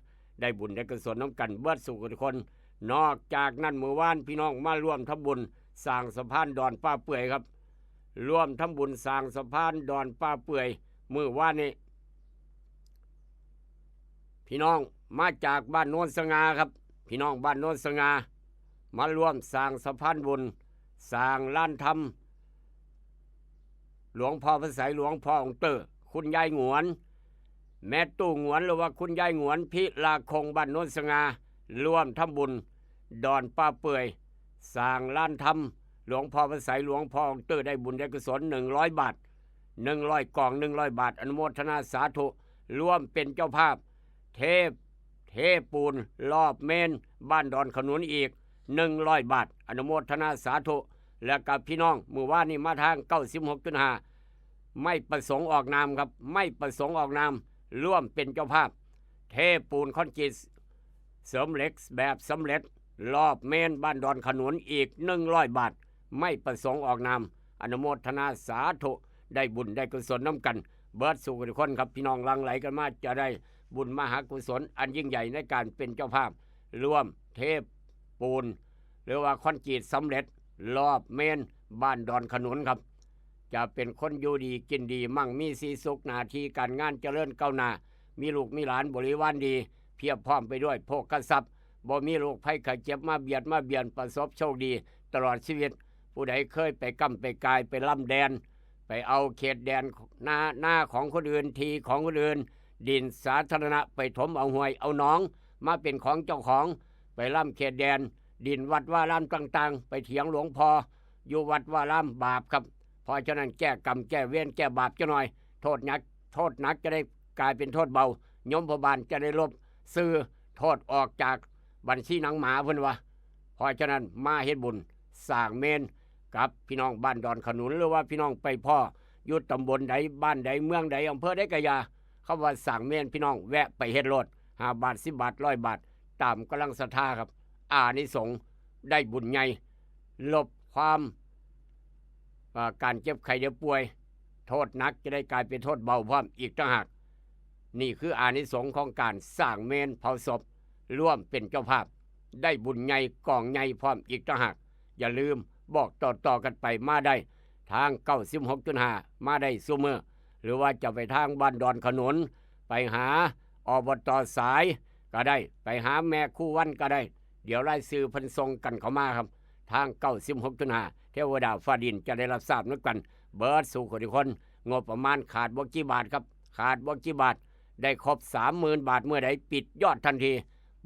ได้บุญได้กุศลน้ำกันเบิดสู่ทุกคนนอกจากนั้นเมื่อวานพี่น้องมาร่วมทำบุญสร้างสะพานดอนป้าเปื่อยครับร่วมทำบุญสร้างสะพานดอนป้าเปื่อยมื้อวานนี้พี่น้องมาจากบ้านโนนสง่าครับพี่น้องบ้านโนนสง่ามาร่วมสร้างสะพานบุญสร้างลานธรรมหลวงพ่อพระไสยหลวงพ่อองค์เตอร์คุณยายหงวนแม่ตู่หงวนหรือว่าคุณยายหงวนพิลาคงบ้านโนนสง่าร่วมทำบุญดอนป้าเปื่อยสร้างลานธรรม หลวงพ่อพระไสยหลวงพ่อองค์เตอร์ได้บุญได้กุศล100 บาท100กล่อง100 บาทอนุโมทนาสาธุร่วมเป็นเจ้าภาพเทปูนรอบเมนบ้านดอนขนุนอีก100 บาทอนุโมทนาสาธุและกับพี่น้องมื้อวานนี้มาทาง 96.5 ไม่ประสงค์ออกนามครับไม่ประสงค์ออกนามร่วมเป็นเจ้าภาพเทปูนคอนกรีตเสริมเหล็กแบบสำเร็จรอบเมนบ้านดอนขนุนอีก100 บาทไม่ประสงค์ออกนามอนุโมทนาสาธุได้บุญได้กุศลน้ำกันเบิดสู่ทุกคนครับพี่น้องหลั่งไหลกันมาจะได้บุญมหากุศลอันยิ่งใหญ่ในการเป็นเจ้าภาพร่วมเทปูนหรือว่าคอนกรีตสำเร็จรอบเมนบ้านดอนขนุนครับจะเป็นคนอยู่ดีกินดีมั่งมีสีสุขหน้าที่การงานเจริญก้าวหน้ามีลูกมีหลานบริวารดีเพียบพร้อมไปด้วยโภคทรัพย์บ่มีโรคภัยไข้เจ็บมาเบียนประสบโชคดีตลอดชีวิตผู้ใดเคยไปกำไปกายไปล่ำแดนไปเอาเขตแดนหน้าของคนอื่นทีของคนอื่นดินสาธารณะไปถมเอาห้วยเอาหนองมาเป็นของเจ้าของไปล่ำเขตแดนดินวัดว่าล่ำต่างๆไปเถียงหลวงพ่ออยู่วัดว่าล่ำบาปครับเพราะฉะนั้นแก้กรรมแก้เวรแก้บาปจะหน่อยโทษหนักจะได้กลายเป็นโทษเบายมพบาลจะได้ลบซื้อโทษออกจากบัญชีหนังหมาเพิ่นว่าเพราะฉะนั้นมาเฮ็ดบุญสร้างเมนกับพี่น้องบ้านดอนขนุนหรือว่าพี่น้องไปพ่ออยู่ตำบลใดบ้านใดเมืองใดอำเภอใดก็อย่าคำว่าสร้างเมนพี่น้องแวะไปเฮ็ดโลด5 บาท10 บาท100 บาทตามกำลังศรัทธาครับอานิสงส์ได้บุญใหญ่ลบความการเจ็บไข้ได้ป่วยโทษหนักจะได้กลายเป็นโทษเบาพร้อมอีกต่างหากนี่คืออานิสงส์ของการสร้างเมนเผาศพร่วมเป็นเจ้าภาพได้บุญใหญ่กองใหญ่พร้อมอีกต่างหากอย่าลืมบอกต่อกันไปมาได้ทาง 96.5 มาได้ซุมื้อหรือว่าจะไปทางบ้านดอนขนุนไปหาอบต.สายก็ได้ไปหาแม่คู่วันก็ได้เดี๋ยวรายชื่อเพิ่นส่งกันเข้ามาครับทาง 96.5 เทวดาฟ้าดินจะได้รับทราบนั้นกันเบิดสู่คนทุกคนงบประมาณขาดบ่กี่บาทครับขาดบ่กี่บาทได้ครบ 30,000 บาทเมื่อใดปิดยอดทันที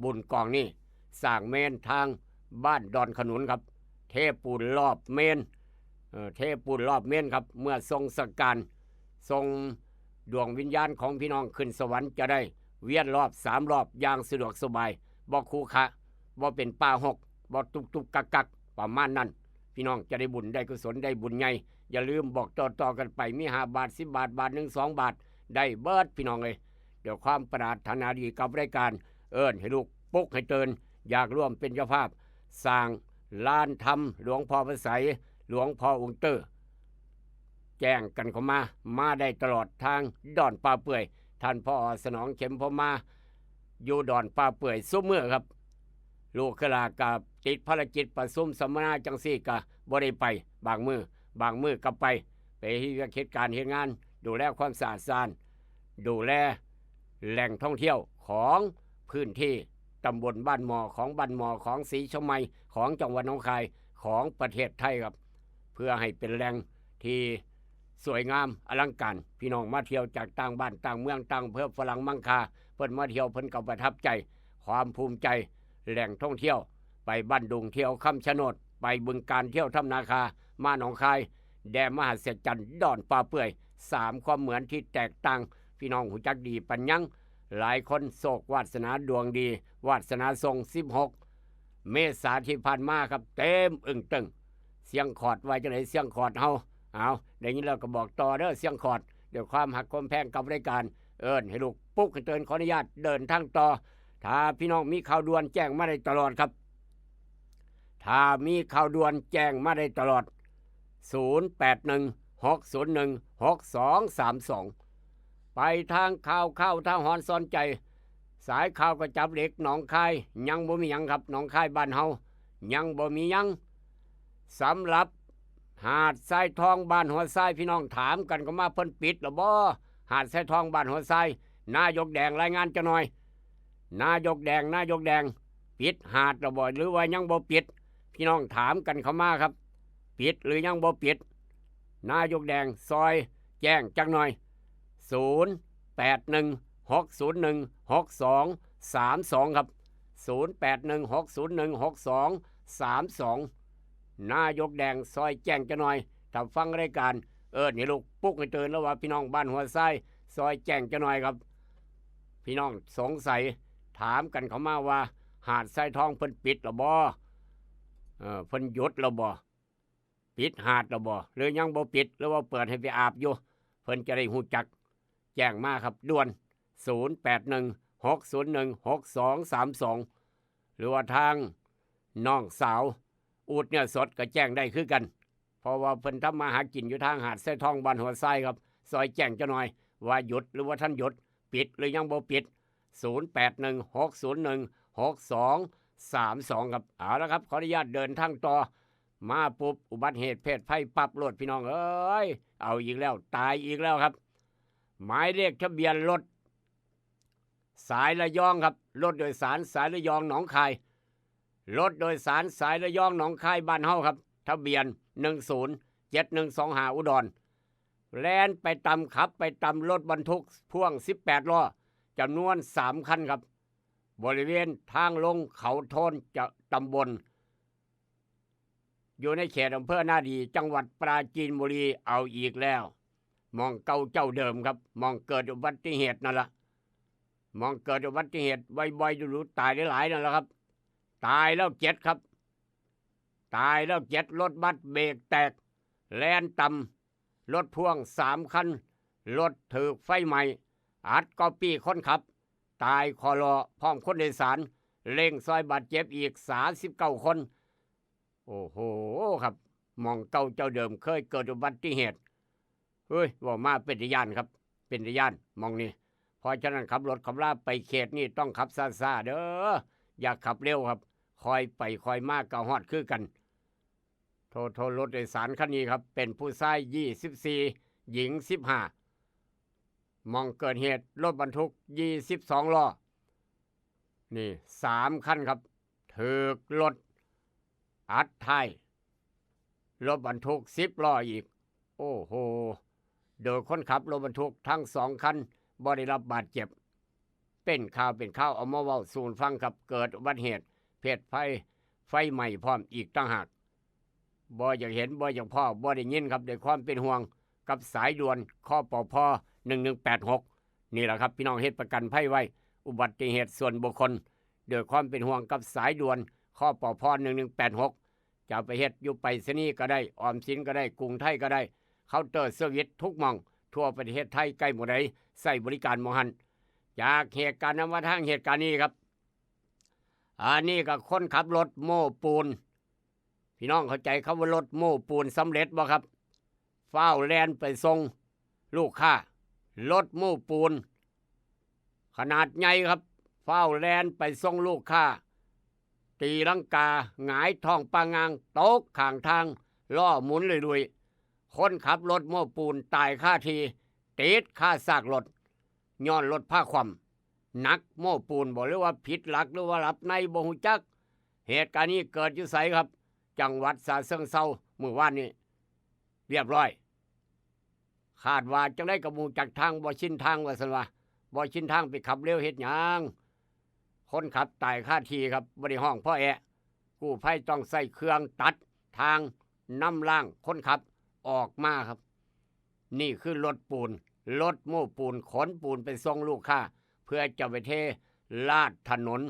บุญกองนี้สร้างเมนทางบ้านดอนขนุนครับเทปูนรอบเมนเทปูนรอบเมนครับเมื่อทรงสักการทรงดวงวิญญาณของพี่น้องขึ้นสวรรค์จะได้เวียนรอบ3 รอบอย่างสะดวกสบายบ่คูคะบ่เป็นป่าหกบ่ตุกกักประมาณนั้นพี่น้องจะได้บุญได้กุศลได้บุญใหญ่อย่าลืมบอกต่อกันไปมี5 บาท10 บาทบาท1 2 บาทได้เบิดพี่น้องเลยเดี๋ยวความปรารถนาดีกับรายการเอิ้นให้ลูกปุ๊กให้เตือนอยากร่วมเป็นเจ้าภาพสร้างลานธรรมหลวงพ่อพระไสยหลวงพ่อองค์เตอร์แจ้งกันเข้ามาได้ตลอดทางดอนป่าเปื่อยท่านพ่อสนองเข็มพมาอยู่ดอนป่าเปื่อยซุมื้อครับลูกขลากับติดภารกิจประชุมสัมมนาจังซี่ก็บ่ได้ไปบางมือก็ไปเหตุการณ์เหตุงานดูแลความสะอาดสะอ้านดูแลแหล่งท่องเที่ยวของพื้นที่ตำบลบ้านหมอของศรีชมัยของจังหวัดหนองคายของประเทศไทยครับเพื่อให้เป็นแหล่งที่สวยงามอลังการพี่น้องมาเที่ยวจากต่างบ้านต่างเมืองต่างเพื่อฝรั่งมั่งคาเพิ่นมาเที่ยวเพิ่นก็ประทับใจความภูมิใจแหล่งท่องเที่ยวไปบ้านดุงเที่ยวคำชะโนดไปบึงการเที่ยวถ้ำนาคามาหนองคายแดนมหัศจรรย์ดอนป่าเปื่อย3ความเหมือนที่แตกต่างพี่น้องหูจักดีปัญญังหลายคนโศกวาสนาดวงดีวาสนาทรง16 เมษายนที่ผ่านมาครับเต็มอึ้งตึงเสียงขอดไว้จังไหนเสียงขอดเฮาเอาได้ยินแล้วก็บอกต่อเด้อเสียงขอดเดี๋ยวความหักความแพงกับรายการเอิ้นให้ลูกปุ๊กให้เตือนขออนุญาตเดินทางต่อถ้าพี่น้องมีข่าวด่วนแจ้งมาได้ตลอดครับถ้ามีข่าวด่วนแจ้งมาได้ตลอด0816016232ไปทางข่าวทางหอนซ้อนใจสายข่าวกระจับเหล็กหนองคายยังบ่มีหยังครับหนองคายบ้านเฮายังบ่มีหยังสำหรับหาดทรายทองบ้านหัวทรายพี่น้องถามกันก็มาเพิ่นปิดหรือบ่หาดทรายทองบ้านหัวทรายนายกแดงรายงานจะหน่อยนายกแดงปิดหาดหรือบ่หรือว่ายังบ่ปิดพี่น้องถามกันเข้ามาครับปิดหรือยังบ่ปิดนายกแดงซอยแจ้งจักหน่อย0816016232ครับ0816016232 นายกแดงซอยแจ้งจะหน่อยถ้าฟังรายการนี่ลูกปลุกให้ตื่นแล้วว่าพี่น้องบ้านหัวไส้ซอยแจ้งจะหน่อยครับพี่น้องสงสัยถามกันเขามาว่าหาดทรายทองเพิ่นปิดหรือบ่เพิ่นหยุดหรือบ่ปิดหาดหรือบ่หรือยังบ่ปิดหรือว่าเปิดให้ไปอาบอยู่เพิ่นจะได้ฮู้จักแจ้งมาครับด่วน0816016232หรือว่าทางน้องสาวอูดเนี่ยสดก็แจ้งได้คือกันเพราะว่าเพิ่นทำมาหากินอยู่ทางหาดทรายทองบ้านหัวไส้ครับซอยแจ้งจะหน่อยว่าหยุดหรือว่าท่านหยุดปิดหรือยังบ่ปิด0816016232ครับเอาละครับขออนุญาตเดินทางต่อมาปุ๊บอุบัติเหตุเพศภัยปั๊บรถพี่น้องเอ้ยเอาอีกแล้วตายอีกแล้วครับหมายเลขทะเบียนรถสายระยองครับรถโดยสารสายระยองหนองคายรถโดยสารสายระยองหนองคายบ้านเฮาครับทะเบียน107125อุดรแล่นไปตำขับไปตำรถบรรทุกพ่วง18ล้อจำนวน3คันครับบริเวณทางลงเขาโทนจะตำบลอยู่ในเขตอำเภอนาดีจังหวัดปราจีนบุรีเอาอีกแล้วมองเก่าเจ้าเดิมครับมองเกิดอุบัติเหตุนั่นละมองเกิดอุบัติเหตุบ่อยๆดูตายหลายๆนั่นแหละครับตายแล้ว7ครับตายแล้ว7รถบัสเบรกแตกแล่นต่ำรถพ่วง3คันรถถูกไฟไหม้อัดก๊อปปี้คนขับตายคอรอพร้อมคนโดยสารเร่งซอยบาดเจ็บอีก39คนโอ้โหครับมองเก่าเจ้าเดิมเคยเกิดอุบัติเหตุเฮ้ยว่ามาเป็นญาณครับเป็นญาณมองนี่เพราะฉะนั้นขับรถขับลาไปเขตนี่ต้องขับซ่าๆเด้ออย่าขับเร็วครับคอยไปคอยมากก็ฮอดคือกันโทรรถโดยสารคันนี้ครับเป็นผู้ชาย24หญิง15มองเกิดเหตุรถบรรทุก22ล้อนี่3คันครับถูกรถอัดท้ายรถบรรทุก10ล้ออีกโอ้โหโดยคนขับรถบรรทุกทั้ง2คันบ่ได้รับบาดเจ็บเป็นข่าวเอามาเว้าสู่ฟังครับเกิดอุบัติเหตุเพศภัยไฟไหม้พร้อมอีกต่างหากบ่อยากเห็นบ่อยากพ่อบ่ได้ยินครับด้วยความเป็นห่วงกับสายด่วนคปภ1186นี่แหละครับพี่น้องเฮ็ดประกันภัยไว้อุบัติเหตุส่วนบุคคลด้วยความเป็นห่วงกับสายด่วนคปภ1186จะไปเฮ็ดอยู่ไปรษณีย์ก็ได้ออมสินก็ได้กรุงไทยก็ได้เคาน์เตอร์เซอร์วิสทุกหม่องทั่วประเทศไทยใกล้หมดใดใส่บริการหมอหันจากเหตุการณ์นำมาทางเหตุการณ์นี้ครับอันนี้ก็คนขับรถโม้ปูนพี่น้องเข้าใจคำว่ารถโม้ปูนสำเร็จบ่ครับฟ้าวแลนไปส่งลูกค้ารถโม้ปูนขนาดใหญ่ครับฟ้าวแลนไปส่งลูกค้าตีลังกาหงายท้องปางางตกข้างทางล้อหมุนลุยๆคนขับรถโม้ปูนตายคาทีติดคาซากรถย้อนรถผ้าคว่ำนักโม้ปูนบอกเลยว่าผิดหลักหรือว่าหลับในบ่ฮู้จักเหตุการณ์นี้เกิดอยู่ไสครับจังหวัดฉะเชิงเทราเมื่อวานนี้เรียบร้อยคาดว่าจังได้กับหมู่จักทางบ่ชินทางว่าซั่นว่าบ่ชินทางไปขับเร็วเฮ็ดหยังคนขับตายคาทีครับบ่ได้ห้องพ่อแอะกู้ภัยต้องใส่เครื่องตัดทางนำล่างคนขับออกมาครับนี่คือรถปูนรถโม้ปูนขนปูนไปส่งลูกค้าเพื่อจะไปเทลาดถนน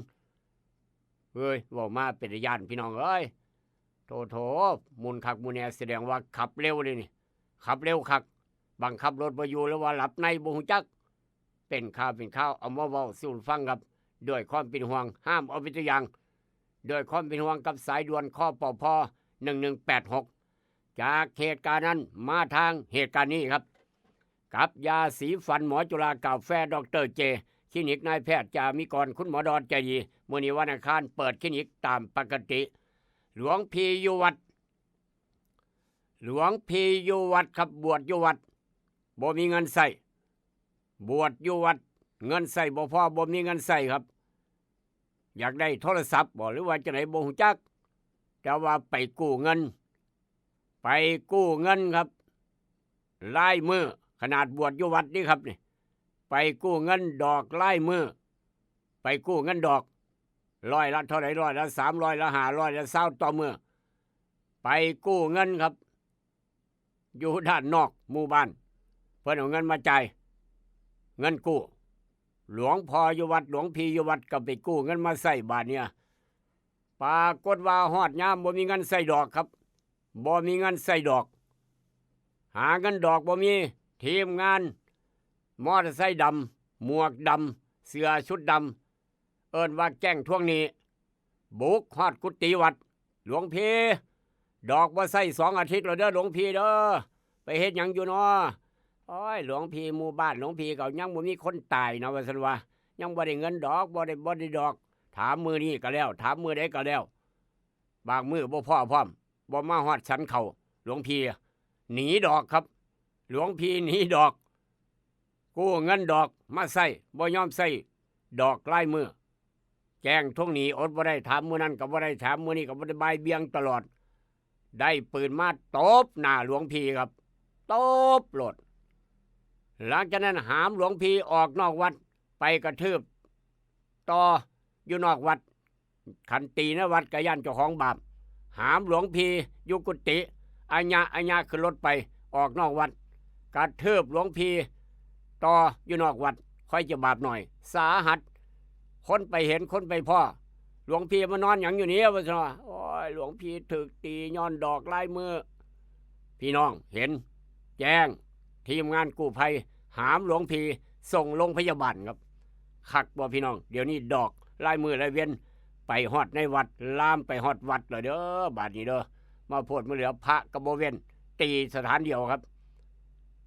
เฮ้ยว่ามาเป็นญาณพี่น้องเอ้ยโถมุนคักมุนแนแสดงว่าขับเร็วเลยนี่ขับเร็วคักบังคับรถบ่อยู่แล้วว่าหลับในบ่ฮู้จักเป็นข่าวเอามาเว้าสู่ฟังครับด้วยความเป็นห่วงห้ามเอาเป็นตัวอย่างด้วยความเป็นห่วงกับสายด่วนคปภ1186จากเหตุการณ์นั้นมาทางเหตุการณ์นี้ครับกับยาสีฟันหมอจุฬากาแฟดรเจคลินิกนายแพทย์จามิกรคุณหมอดอนใจดีมื้อนี้วันอังคารเปิดคลินิกตามปกติหลวงพี่อยู่วัดครับบวชอยู่วัดบ่มีเงินใส่บวชอยู่วัดเงินใส่บ่พอบ่มีเงินใส่ครับอยากได้โทรศัพท์บ่หรือว่าจะไหนบ่ฮู้จักแต่ว่าไปกู้เงินครับลายมือขนาดบวชอยู่วัดนี่ครับนี่ไปกู้เงินดอกลายมือไปกู้เงินดอกร้อยละเท่าไหร่ร้อยละ300ละ500ละ20ต่อมื้อ ไปกู้เงินครับ อยู่ด้านนอกหมู่บ้านเพิ่นเอาเงินมาจ่ายเงินกู้หลวงพ่ออยู่วัดหลวงพี่อยู่วัดก็ไปกู้เงินมาใส่บาทเนี่ยปรากฏว่าฮอดยามบ่มีเงินใส่ดอกครับบ่มีเงินใส่ดอก หาเงินดอกบ่มีทีมงานมอเตอร์ไซค์ดำหมวกดำเสื้อชุดดำเอิ้นว่าแจ้งท่วงนี้บุกฮอดกุฏิวัดหลวงพี่ดอกบ่ใส่2 อาทิตย์แล้วเด้อหลวงพี่เด้อไปเฮ็ดหยังอยู่น้อโอ้ยหลวงพี่หมู่บ้านหลวงพี่ก็ยังบ่มีคนตายนะว่าซั่นว่ายังบ่ได้เงินดอกบ่ได้ดอกถามมื้อนี้ก็แล้วถามมื้อใดก็แล้วบางมื้อบ่พอพร้อมบ่มาฮอดฉันเขาหลวงพี่หนีดอกครับหลวงพี่หนีดอกกู้เงินดอกมาใส่บ่ยอมใส่ดอกลายมือแจ้งท่วงหนีอดบ่ได้ถามมื้อนั้นก็บ่ได้ถามมื้อนี้ก็บ่ได้บายเบียงตลอดได้ปืนมาตบหน้าหลวงพี่ครับตบโลดหลังจากนั้นหามหลวงพี่ออกนอกวัดไปกระทืบต่ออยู่นอกวัดขันตีนะวัดกะย่านเจ้าของบาปหามหลวงพี่อยู่กุฏิอาญาขึ้นรถไปออกนอกวัดกระทืบหลวงพี่ต่ออยู่นอกวัดค่อยจะบาปหน่อยสาหัสคนไปเห็นคนไปพ่อหลวงพี่มานอนอย่างอยู่นี้ว่าซั่นว่าโอ้ยหลวงพี่ถูกตีย้อนดอกลายมือพี่น้องเห็นแจ้งทีมงานกู้ภัยหามหลวงพี่ส่งโรงพยาบาลครับคักบ่พี่น้องเดี๋ยวนี้ดอกลายมือลายเวียนไปฮอดในวัดลามไปฮอดวัดเลยเด้อบาดนี้เด้อมาโพดมาเหลือพระกระโบเวนตีสถานเดียวครับ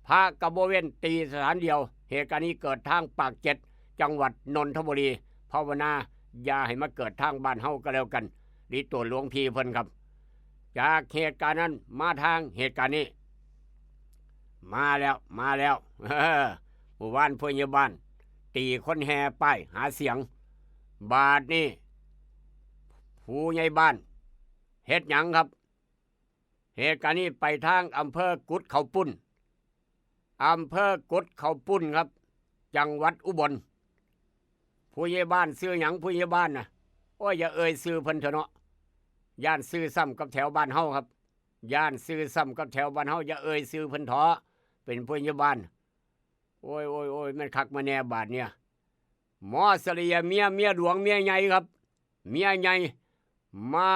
พระกระโบเวนตีสถานเดียวเหตุการณ์นี้เกิดทางปากเจ็ดจังหวัดนนทบุรีภาวนาอย่าให้มาเกิดทางบ้านเฮาก็แล้วกันดีตัวหลวงพี่เพิ่นครับจากเหตุการณ์นั้นมาทางเหตุการณ์นี้มาแล้วหมู่บ้านพยาบาลตีคนแห่ป้ายหาเสียงบาทนี่ผู้ใหญ่บ้านเฮ็ดหยังครับเหตุการณ์นี้ไปทางอำเภอกุดเขาปุ้นครับจังหวัดอุบลผู้ใหญ่บ้านซื้อหยังผู้ใหญ่บ้านน่ะโอ้ยอย่าเอ่ยซื้อเพิ่นเถอะเนาะย่านซื้อซ้ำกับแถวบ้านเฮาครับย่านซื้อซ้ำกับแถวบ้านเฮาอย่าเอ่ยซื้อเพิ่นเถาะเป็นผู้ใหญ่บ้านโอ้ยมันคักมาแน่บาดเนี่ยหมอเสลียเมียหลวงเมียใหญ่ครับเมียใหญ่มา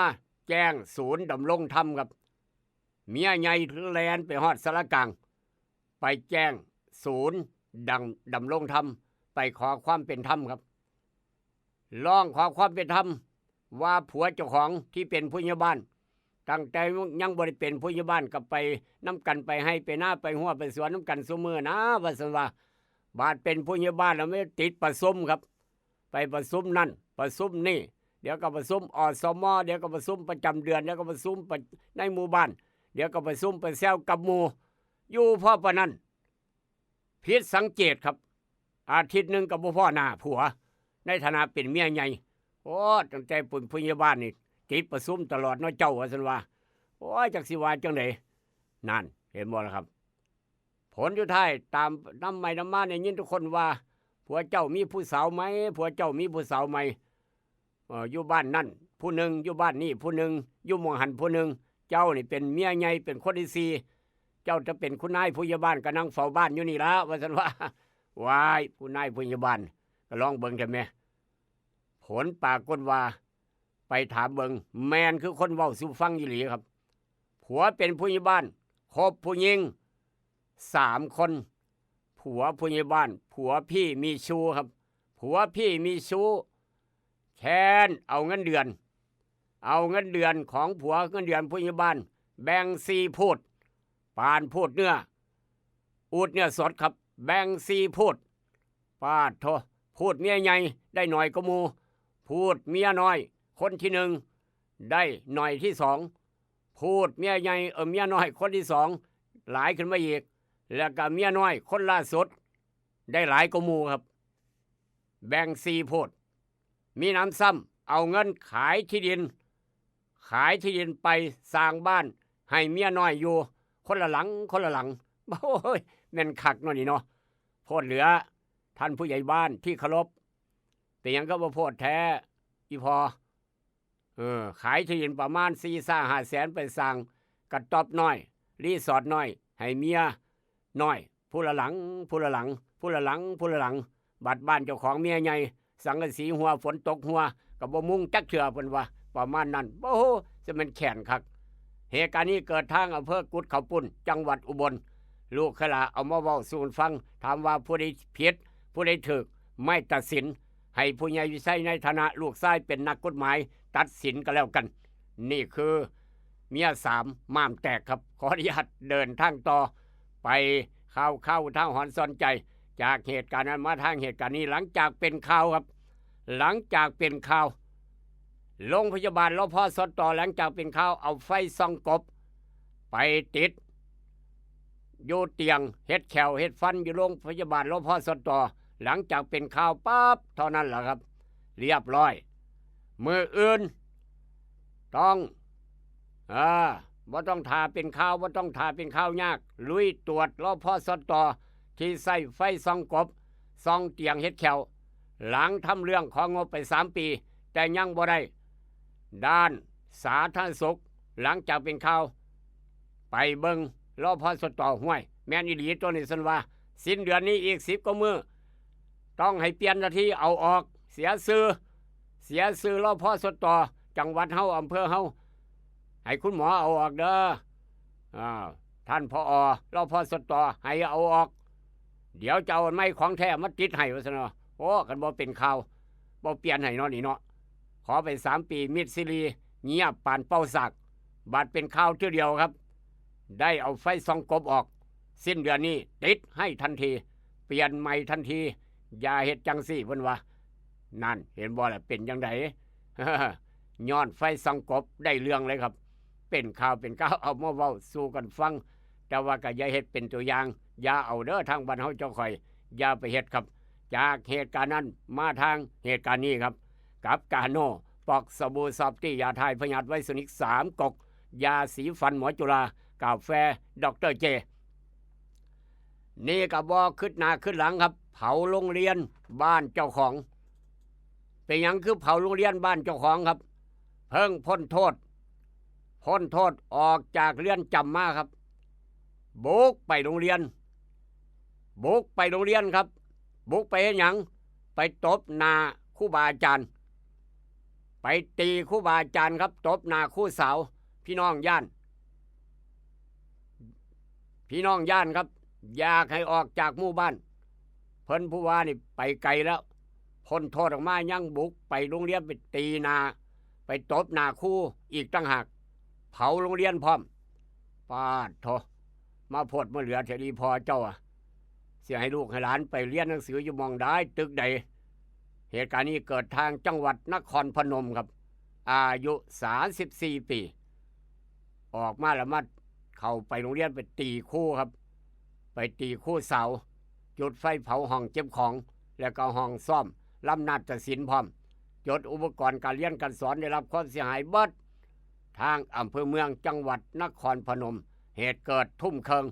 แจ้งศูนย์ดำรงธรรมครับเมียใหญ่แลนไปฮอดสารกลางไปแจ้งศูนย์ดำรงธรรมไปขอความเป็นธรรมครับร้องขอความเป็นธรรมว่าผัวเจ้าของที่เป็นผู้ใหญ่บ้านตั้งแต่ยังบ่ได้เป็นผู้ใหญ่บ้านก็ไปน้ำกันไปให้ไปหน้าไปหัวไปสวนน้ำกันซุมื้อนะว่าซั่นว่าบาดเป็นผู้ใหญ่บ้านแล้วไม่ติดประชุมครับไปประชุมนั่นประชุมนี่เดี๋ยวก็ประชุมอสมเดี๋ยวก็ประชุมประจำเดือนเดี๋ยวก็ประชุมในหมู่บ้านเดี๋ยวก็ประชุมไปแซวกับหมู่อยู่พ่อปานนั้นผิดสังเกตครับอาทิตย์นึงก็บ่พอหน้าผัวในฐานะเป็นเมียใหญ่โอ้ตั้งแต่เป็นผู้ใหญ่บ้านนี่ติดประชุมตลอดเนาะเจ้าว่าซั่นว่าโอ้ยจักสิว่าจังได๋นั่นเห็นบ่ล่ะครับผลสุดท้ายตามน้ำไม่น้ำมาเนี่ยยินทุกคนว่าผัวเจ้ามีผู้สาวไหมผัวเจ้ามีผู้สาวไหมอยู่บ้านนั่นผู้หนึ่งอยู่บ้านนี่ผู้หนึ่งอยู่หมู่หันผู้หนึ่งเจ้านี่เป็นเมียใหญ่เป็นคนที่สี่เจ้าจะเป็นคุณนายผู้ใหญ่บ้านก็นั่งเฝ้าบ้านอยู่นี่ละว่าซั่นว่าวายผู้นายผู้ใหญ่บ้านก็ลองเบิ่งเถอะแม่ผลปรากฏว่าไปถามเบิ่งแมนคือคนเว้าสู่ฟังอีหลีครับผัวเป็นผู้ใหญ่บ้านคบผู้หญิง3 คนผัวผู้ใหญ่บ้านผัวพี่มีชู้ครับผัวพี่มีชู้แค้นเอาเงินเดือนของผัวเงินเดือนผู้ใหญ่บ้านแบ่ง4 พูดปานพูดเนื้ออูดเนื้อสดครับแบ่ง4 พูดปาดโทพูดเมียใหญ่ได้หน่อยก็มูพูดเมียน้อยคนที่1ได้หน่อยที่2พูดเมียใหญ่เมียน้อยคนที่2หลายขึ้นมาอีกแล้วก็เมียน้อยคนล่าสุดได้หลายก็มูครับแบ่ง4 พูดมีน้ำซ้ำเอาเงินขายที่ดินไปสร้างบ้านให้เมียน้อยอยู่คนละหลังโอ้ยแม่นคักเนาะนี่เนาะโพดเหลือท่านผู้ใหญ่บ้านที่เคารพแต่ยังก็บ่โพดแท้อีพอ ขายที่ดินประมาณ4-5 แสนไปสร้างกระต๊อบน้อยรีสอร์ทน้อยให้เมียน้อยผู้ละหลังผู้ละหลังผู้ละหลังผู้ละหลังบัดบ้านเจ้าของเมียใหญ่สังกะสีหัวฝนตกหัวก็บ่มุงจักเทื่อเพิ่นว่าประมาณนั้นโอ้โหจะเป็นแขนคักเหตุการณ์นี้เกิดทางอำเภอกุดเขาปุ่นจังหวัดอุบลลูกขลาเอามาเว้าสู่ฟังถามว่าผู้ใดผิดผู้ใดถูกไม่ตัดสินให้ผู้ใหญ่วิสัยในฐานะลูกชายเป็นนักกฎหมายตัดสินก็แล้วกันนี่คือเมีย3ม่ามแตกครับขออนุญาตเดินทางต่อไปเข้าทางหอนสนใจจากเหตุการณ์นั้นมาทางเหตุการณ์นี้หลังจากเป็นข่าวครับหลังจากเป็นข่าวโรงพยาบาลรพสตหลังจากเป็นข่าวเอาไฟส่องกบไปติดอยู่เตียงเฮ็ดแขวเฮ็ดฟันอยู่โรงพยาบาลรพสตหลังจากเป็นข่าวปั๊บเท่านั้นแหละครับเรียบร้อยมืออื่นต้องบ่ต้องทาเป็นข่าวบ่ต้องทาเป็นข่าวยากลุยตรวจรพสตที่ใส่ไฟส่องกบส่องเตียงเฮ็ดแขวหลังทำเรื่องของงบไป3 ปีแต่ยังบ่ได้ด้านสาธารณสุขหลังจากเป็นข่าวไปเบิ่งรพสตห้วยแม่นอีหลีตัวนี้ซั่นว่าสิ้นเดือนนี้อีก10 กว่ามื้อต้องให้เปลี่ยนหน้าที่เอาออกเสียชื่อรพสตจังหวัดเฮาอำเภอเฮาให้คุณหมอเอาออกเด้อท่านผอ.รพสตให้เอาออกเดี๋ยวจะเอาไม้ของแท้มาติดให้ว่าซั่นเนาะโอ้กันบ่เป็นข่าวบ่เปลี่ยนให้เนาะนี่เนาะขอไป3 ปีมิดซิลีเงียบปานเป้าสากบาดเป็นข่าวเทื่อเดียวครับได้เอาไฟส่องกบออกสิ้นเดือนนี้ติดให้ทันทีเปลี่ยนใหม่ทันทีอย่าเฮ็ดจังซี่เพิ่นว่านั่นเห็นบ่ล่ะเป็นจังได ย้อนไฟส่องกบได้เรื่องเลยครับเป็นข่าวเอามาเว้าสู่กันฟังแต่ว่าก็อย่าเฮ็ดเป็นตัวอย่างอย่าเอาเด้อทางบ้านเฮาเจ้าข่อยอย่าไปเฮ็ดครับจากเหตุการณ์นั้นมาทางเหตุการณ์นี้ครับกับกาโนปอกสบู่ซอฟตี้ยาทายพยาธิไวสนิก3 กกยาสีฟันหมอจุฬากาแฟดรเจนี่ก็บ่ขึ้นหน้าขึ้นหลังครับเผาโรงเรียนบ้านเจ้าของเป็นหยังคือเผาโรงเรียนบ้านเจ้าของครับเพิ่งพ้นโทษออกจากเรือนจำมาครับบุกไปโรงเรียนครับบุกไปเฮ็ดหยังไปตบหน้าครูบาอาจารย์ไปตีครูบาอาจารย์ครับตบหน้าครูสาวพี่น้องย่านครับอยากให้ออกจากหมู่บ้านเพิ่นผู้ว่านี่ไปไกลแล้วพ้นโทษออกมายังบุกไปโรงเรียนไปตีหน้าไปตบหน้าครูอีกต่างหากเผาโรงเรียนพร้อมปาดโถมาโพดมาเหลือเทดีพอเจ้าเสียให้ลูกให้หลานไปเรียนหนังสืออยู่มองได้ตึกใดเหตุการณ์นี้เกิดทางจังหวัดนครพนมครับอายุ34 ปีออกมาแล้วมาเข้าไปโรงเรียนไปตีครูครับไปตีครูสาวจุดไฟเผาห้องเก็บของแล้วก็ห้องซ่อมลำนาฏศิลป์พร้อมจดอุปกรณ์การเรียนการสอนได้รับความเสียหายเบิดทางอำเภอเมืองจังหวัดนครพนมเหตุเกิดทุ่มเคิง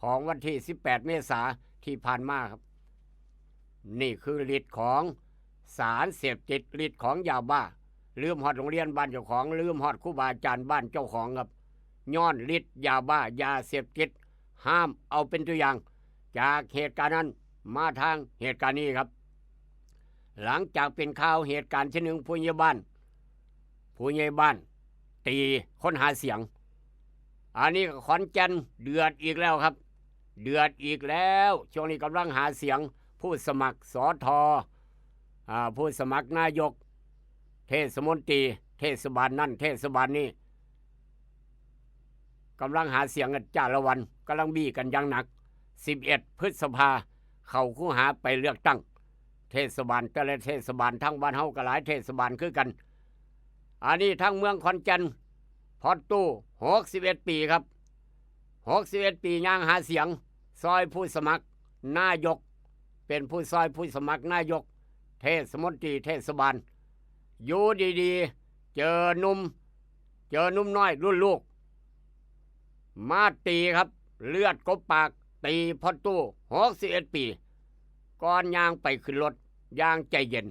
ของวันที่18 เมษายนที่ผ่านมาครับนี่คือฤทธิ์ของสารเสพติดฤทธิ์ของยาบ้าลืมฮอดโรงเรียนบ้านเจ้าของลืมฮอดครูบาอาจารย์บ้านเจ้าของครับย้อนฤทธิ์ยาบ้ายาเสพติดห้ามเอาเป็นตัวอย่างจากเหตุการณ์นั้นมาทางเหตุการณ์นี้ครับหลังจากเป็นข่าวเหตุการณ์ที่หนึ่งผู้ใหญ่บ้านตีคนหาเสียงอันนี้ขอนแก่นเดือดอีกแล้วครับเดือดอีกแล้วช่วงนี้กำลังหาเสียงผู้สมัครสทผู้สมัครนายกเทศมนตรีเทศบาลนั่นเทศบาลนี้กำลังหาเสียงกันจ้าละวันกำลังบี้กันอย่างหนัก11 พฤษภาเข้าคู่หาไปเลือกตั้งเทศบาลแต่ละเทศบาลทั้งบ้านเฮาก็หลายเทศบาลคือกันอันนี้ทั้งเมืองขอนแก่นพอตู้61 ปีครับ61 ปีย่างหาเสียงซอยผู้สมัครนายกเป็นผู้ซอยผู้สมัครนายกเทศมนตรีเทศบาลอยู่ดีๆเจอหนุ่มน้อยรุ่นลูกมาตีครับเลือดกบปากตีพอตู้61 ปีก่อนย่างไปขึ้นรถย่างใจเย็น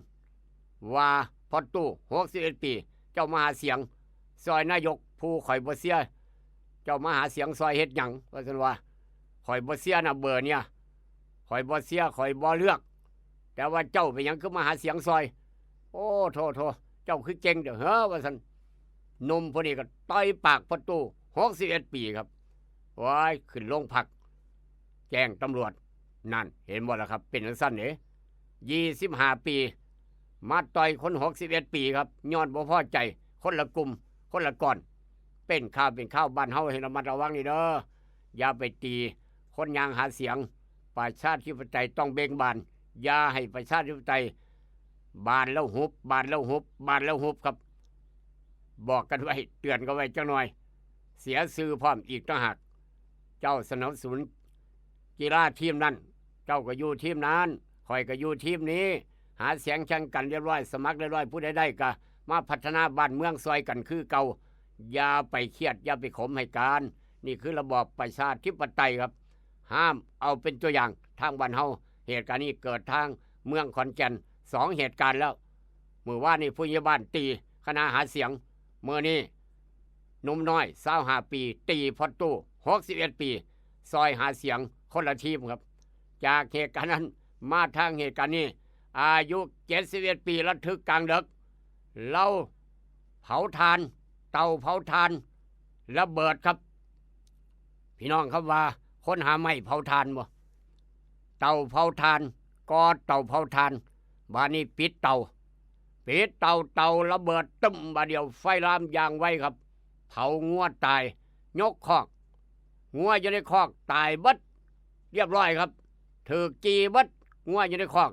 ว่าพอตู้61 ปี เจ้ามาหาเสียงซอยนายกผู้ข่อยบ่เสียเจ้ามาหาเสียงซอยเฮ็ดหยังว่าซั่นว่าข่อยบ่เสียน่ะเบอร์เนี่ยข่อยบ่เสียข่อยบ่เลือกแต่ว่าเจ้าเป็นหยังคือมาหาเสียงซอยโอ้โทเจ้าคือเก่งเด้อเฮ้อว่าซั่นหนุ่มผู้นี้ก็ต่อยปากประตู61ปีครับว้ายขึ้นโรงพักแจ้งตำรวจนั่นเห็นบ่ล่ะครับเป็นจังซั่นเด้25 ปีมาต่อยคน61 ปีครับย้อนบ่พอใจคนละกลุ่มคนละก่อนเป็นข้าวบ้านเฮาให้ระมัดระวังนี่เด้ออย่าไปตีคนยางหาเสียงประชาธิปไตยต้องเบ่งบานอย่าให้ประชาธิปไตยบานแล้วหุบบานแล้วหุบบานแล้วหุบครับบอกกันไว้เตือนกันไว้จังหน่อยเสียชื่อพร้อมอีกต่างหากเจ้าสนับสนุนกีฬาทีมนั้นเจ้าก็อยู่ทีมนั้นข่อยก็อยู่ทีมนี้หาเสียงแข่งกันเรียบร้อยสมัครเรียบร้อยผู้ใดได้ก็มาพัฒนาบ้านเมืองซอยกันคือเก่าอย่าไปเครียดอย่าไปขมให้การนี่คือระบอบประชาธิปไตยครับห้ามเอาเป็นตัวอย่างทางบ้านเฮาเหตุการณ์นี้เกิดทางเมืองขอนแก่น2 เหตุการณ์แล้วมื้อวานนี้ผู้ใหญ่บ้านตีคณะหาเสียงมื้อนี้หนุ่มน้อย25 ปีตีพอตู้61 ปีซอยหาเสียงคนละทีมครับจากเหตุการณ์นั้นมาทางเหตุการณ์นี้อายุ71 ปีระทึกกลางดึกเราเผาทานเตาเผาทานระเบิดครับพี่น้องครับว่าคนหาไม้เผาทานบ่เตาเผาทานกอเตาเผาทานบานี้ปิดเตาระเบิดตึ้มบาเดียวไฟลามอย่างไวครับเผางัวตายยกคอกงัวอยู่ในคอกตายเบิดเรียบร้อยครับถูกจีเบิดงัวอยู่ในคอก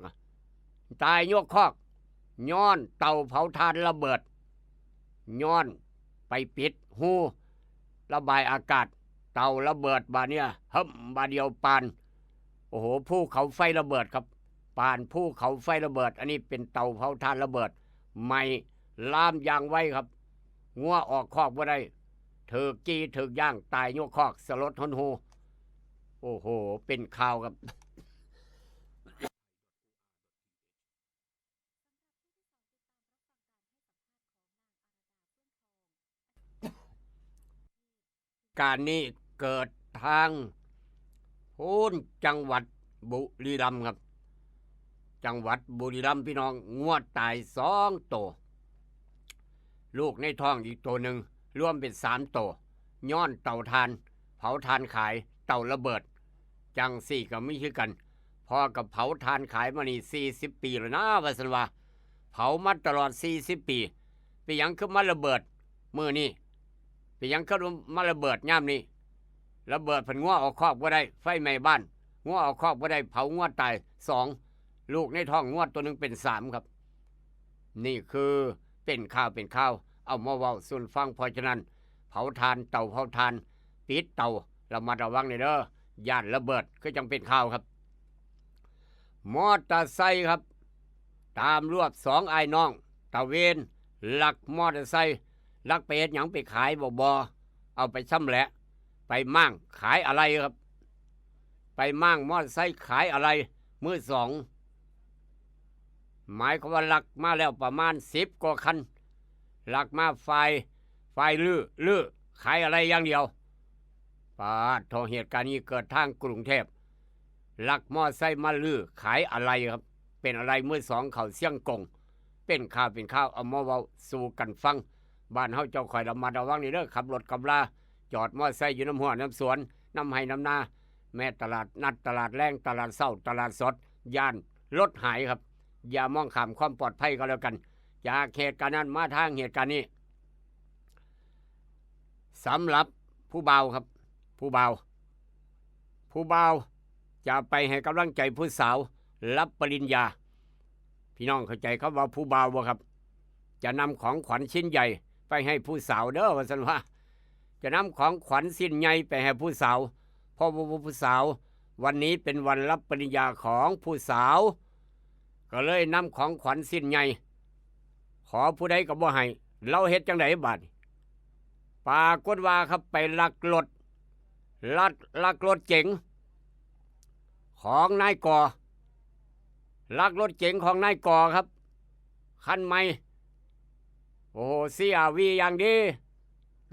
ตายยกคอกย้อนเตาเผาทานระเบิดย้อนไปปิดหูระบายอากาศเตาระเบิดบาเนี่ยบาเดียวปานโอ้โหภูเขาไฟระเบิดครับปานภูเขาไฟระเบิดอันนี้เป็นเตาเผาทานระเบิดไหม้ลามอย่างไวครับงัวออกคอกบ่ได้ถูกจีถูกย่างตายยกคอกสลดหนหูโอ้โหเป็นข่าวครับการนี้เกิดทางพูนจังหวัดบุรีรัมย์ครับจังหวัดบุรีรัมย์พี่น้องงวดตาย2 ตัวลูกในท้องอีกตัวหนึ่งรวมเป็น3 ตัวย้อนเตาทานเผาทานขายเตาระเบิดจังสี่ก็ไม่คือกันพอกับเผาทานขายมานี่40 ปีแล้วนะว่าสันว่าเผามาตลอด40 ปีไปยังขึ้นมาระเบิดมือนี่ไปยังขึ้นมาระเบิดย่ามนี้ระเบิดผันงัวออกคอกบ่ได้ไฟไหม้บ้านงัวออกคอกบ่ได้เผางัวตาย2ลูกในท้องงัวตัวหนึ่งเป็น3ครับนี่คือเป็นข่าวเอามาเว้าสู่ฟังเพราะฉะนั้นเผาทานเตาเผาทานปิดเตาระมัดระวังในเด้อย่านระเบิดคือจังเป็นข่าวครับมอเตอร์ไซค์ครับตามรวบ2 ไอ้น้องตะเวนลักมอเตอร์ไซค์ลักไปเฮ็ดหยังไปขายบ่เอาไปชำแหละไปมั่งขายอะไรครับไปมั่งมอเตอร์ไซค์ขายอะไรมือ2หมายความว่าลักมาแล้วประมาณ10 กว่าคันลักมาไฟลื้อขายอะไรอย่างเดียวปาดโทเหตุการณ์นี้เกิดทางกรุงเทพลักมอเตอร์ไซค์มาลื้อขายอะไรครับเป็นอะไรมือ2เขาเสี่ยงกงเป็นข่าวเอามาเว้าสู่กันฟังบ้านเฮาเจ้าข่อยระมัดระวังนี่เด้อขับรถขับลาจอดมอเตอร์ไซค์อยู่น้ำหัวน้ำสวนน้ำไห้น้ำนาแม่ตลาดนัดตลาดแรงตลาดเช้าตลาดสดย่านรถหายครับอย่ามองข้ามความปลอดภัยก็แล้วกันจากเหตุการณ์นั้นมาทางเหตุการณ์นี้สำหรับผู้เบาครับผู้เบาจะไปให้กำลังใจผู้สาวรับปริญญาพี่น้องเข้าใจครับว่าผู้เบาบ่ครับจะนำของขวัญชิ้นใหญ่ไปให้ผู้สาวเด้อว่าซั่นว่าจะนำของขวัญชิ้นใหญ่ไปให้ผู้สาวเพราะว่าผู้สาววันนี้เป็นวันรับปริญญาของผู้สาวก็เลยนำของขวัญชิ้นใหญ่ขอผู้ใดก็บ่ให้เราเฮ็ดจังไดบัดปรากฏว่าครับไปลักรถเก๋งของนายกอลักรถเก๋งของนายกอครับคันใหม่ โอ้โห CRV อย่างดี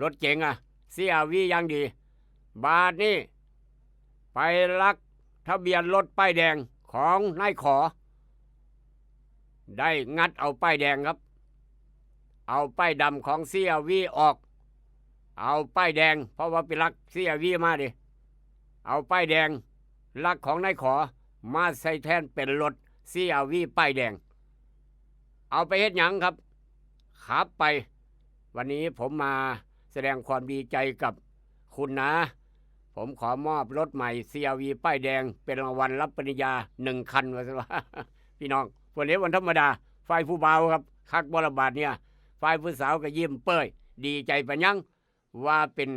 รถเก๋งอ่ะ CRV อย่างดี บาทนี่ไปลักทะเบียนรถป้ายแดงของนายขอ ได้งัดเอาป้ายแดงครับ เอาป้ายดำของ CRV ออก เอาป้ายแดงเพราะว่าไปลัก CRV มาดิเอาป้ายแดงลักของนายขอมาใส่แทนเป็นรถ CRV ป้ายแดงเอาไปเฮ็ดหยังครับขับไปวันนี้ผมมาแสดงความดีใจกับคุณนะผมขอมอบรถใหม่ CRV ป้ายแดงเป็นรางวัลรับปริญญา1 คันว่าซะว่า พี่น้องวันนี้วันธรรมดาฝ่ายผู้เบาครับคักบรบาทเนี่ยฝ่ายผู้สาวก็ยิ้มเป้ยดีใจปะยังว่าเป็น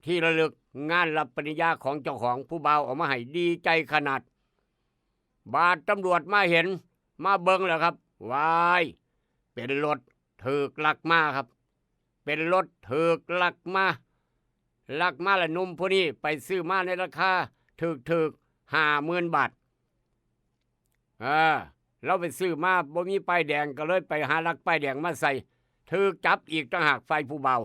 ที่ระลึกงานรับปริญญาของเจ้าของผู้เบาออกมาให้ดีใจขนาดบาทตำรวจมาเห็นมาเบิ่งแล้วครับวายเป็นรถถูกลักมาครับ เป็นรถถูกลักมาละนุ่มผู้นี้ไปซื้อมาในราคาถูก50,000 บาทเราไปซื้อมาบ่มีป้ายแดงก็เลยไปหาลักป้ายแดงมาใส่ถูกจับอีกต่างหากไฟผู้เบา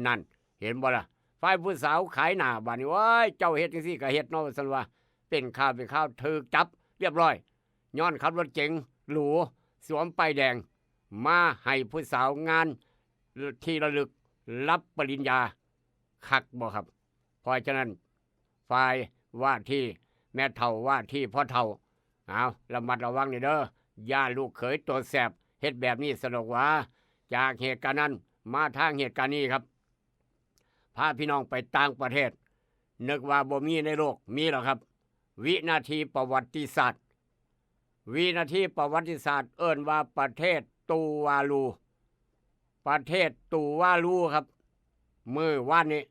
นั่นเห็นบ่ล่ะไฟผู้สาวขายหน้าบ้านนี่ว้ายเจ้าเฮ็ดจังซี่ก็เฮ็ดเนาะซั่นว่าเป็นข่าวถูกจับเรียบร้อยย้อนขับรถเก๋งหรูสวมป้ายแดงมาให้ผู้สาวงานที่ระลึกรับปริญญาคักบ่ครับเพราะฉะนั้นฝ่ายว่าที่แม่เฒ่าว่าที่พ่อเฒ่าเอาระมัดระวังนี่เด้อย่าลูกเขยตัวแสบเฮ็ดแบบนี้สนุกว่าจากเหตุการณ์นั้นมาทางเหตุการณ์นี้ครับพาพี่น้องไปต่างประเทศนึกว่าบ่มีในโลกมีหรอครับวินาทีประวัติศาสตร์วินาทีประวัติศาสตร์เอิ้นว่าประเทศตูวาลูประเทศตูวาลูครับมื้อวานนี้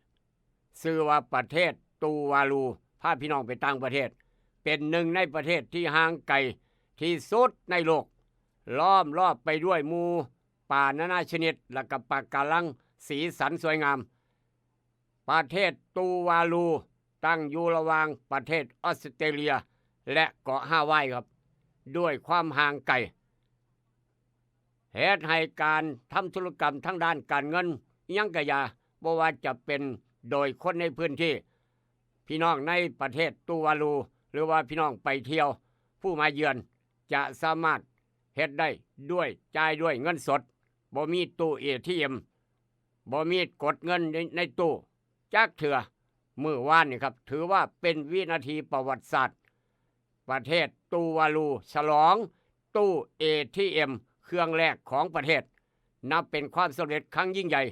ชื่อว่าประเทศตูวาลูพาพี่น้องไปต่างประเทศเป็นหนึ่งในประเทศที่ห่างไกลที่สุดในโลกล้อมรอบไปด้วยหมู่ป่านานาชนิดและกับปะการังสีสันสวยงามประเทศตูวาลูตั้งอยู่ระหว่างประเทศออสเตรเลียและเกาะฮาวายครับด้วยความห่างไกลเหตุให้การทำธุรกรรมทั้งด้านการเงินยังกะยาบ่ว่าจะเป็นโดยคนในพื้นที่พี่น้องในประเทศตูวาลูหรือว่าพี่น้องไปเที่ยวผู้มาเยือนจะสามารถเฮ็ดได้ด้วยจ่ายด้วยเงินสดบ่มีตู้ ATM บ่มีกดเงินในตู้จักเถื่อมื้อวานนี่ครับถือว่าเป็นวินาทีประวัติศาสตร์ประเทศตูวาลูฉลองตู้ ATM เครื่องแรกของประเทศนับเป็นความสำเร็จครั้งยิ่งใหญ่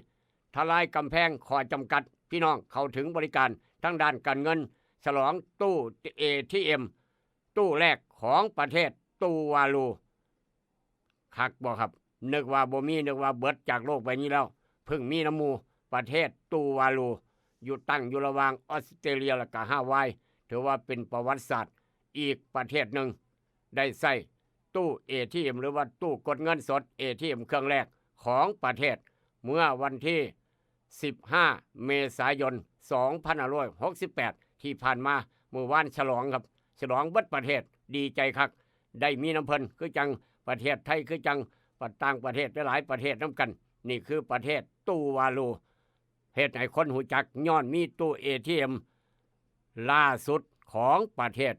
ทลายกำแพงข้อจำกัดพี่น้องเข้าถึงบริการทั้งด้านการเงินฉลองตู้ ATM ตู้แรกของประเทศตูวาลูคักบ่ครับนึกว่าบ่มีนึกว่าเบิดจากโลกใบนี้แล้วเพิ่งมีน้ำมูประเทศตูวาลูอยู่ตั้งอยู่ระหว่างออสเตรเลียและก็ฮาวายถือว่าเป็นประวัติศาสตร์อีกประเทศหนึ่งได้ใส่ตู้ ATM หรือว่าตู้กดเงินสด ATM เครื่องแรกของประเทศเมื่อวันที่15 เมษายน 2568 ที่ผ่านมาเมื่อวานฉลองครับฉลองเบิดประเทศดีใจคักได้มีน้ำเพิ่นคือจังประเทศไทยคือจังต่างประเทศหลายประเทศน้ำกันนี่คือประเทศตูวาลูเหตุให้คนหูจักย้อนมีตู้ ATM ล่าสุดของประเทศ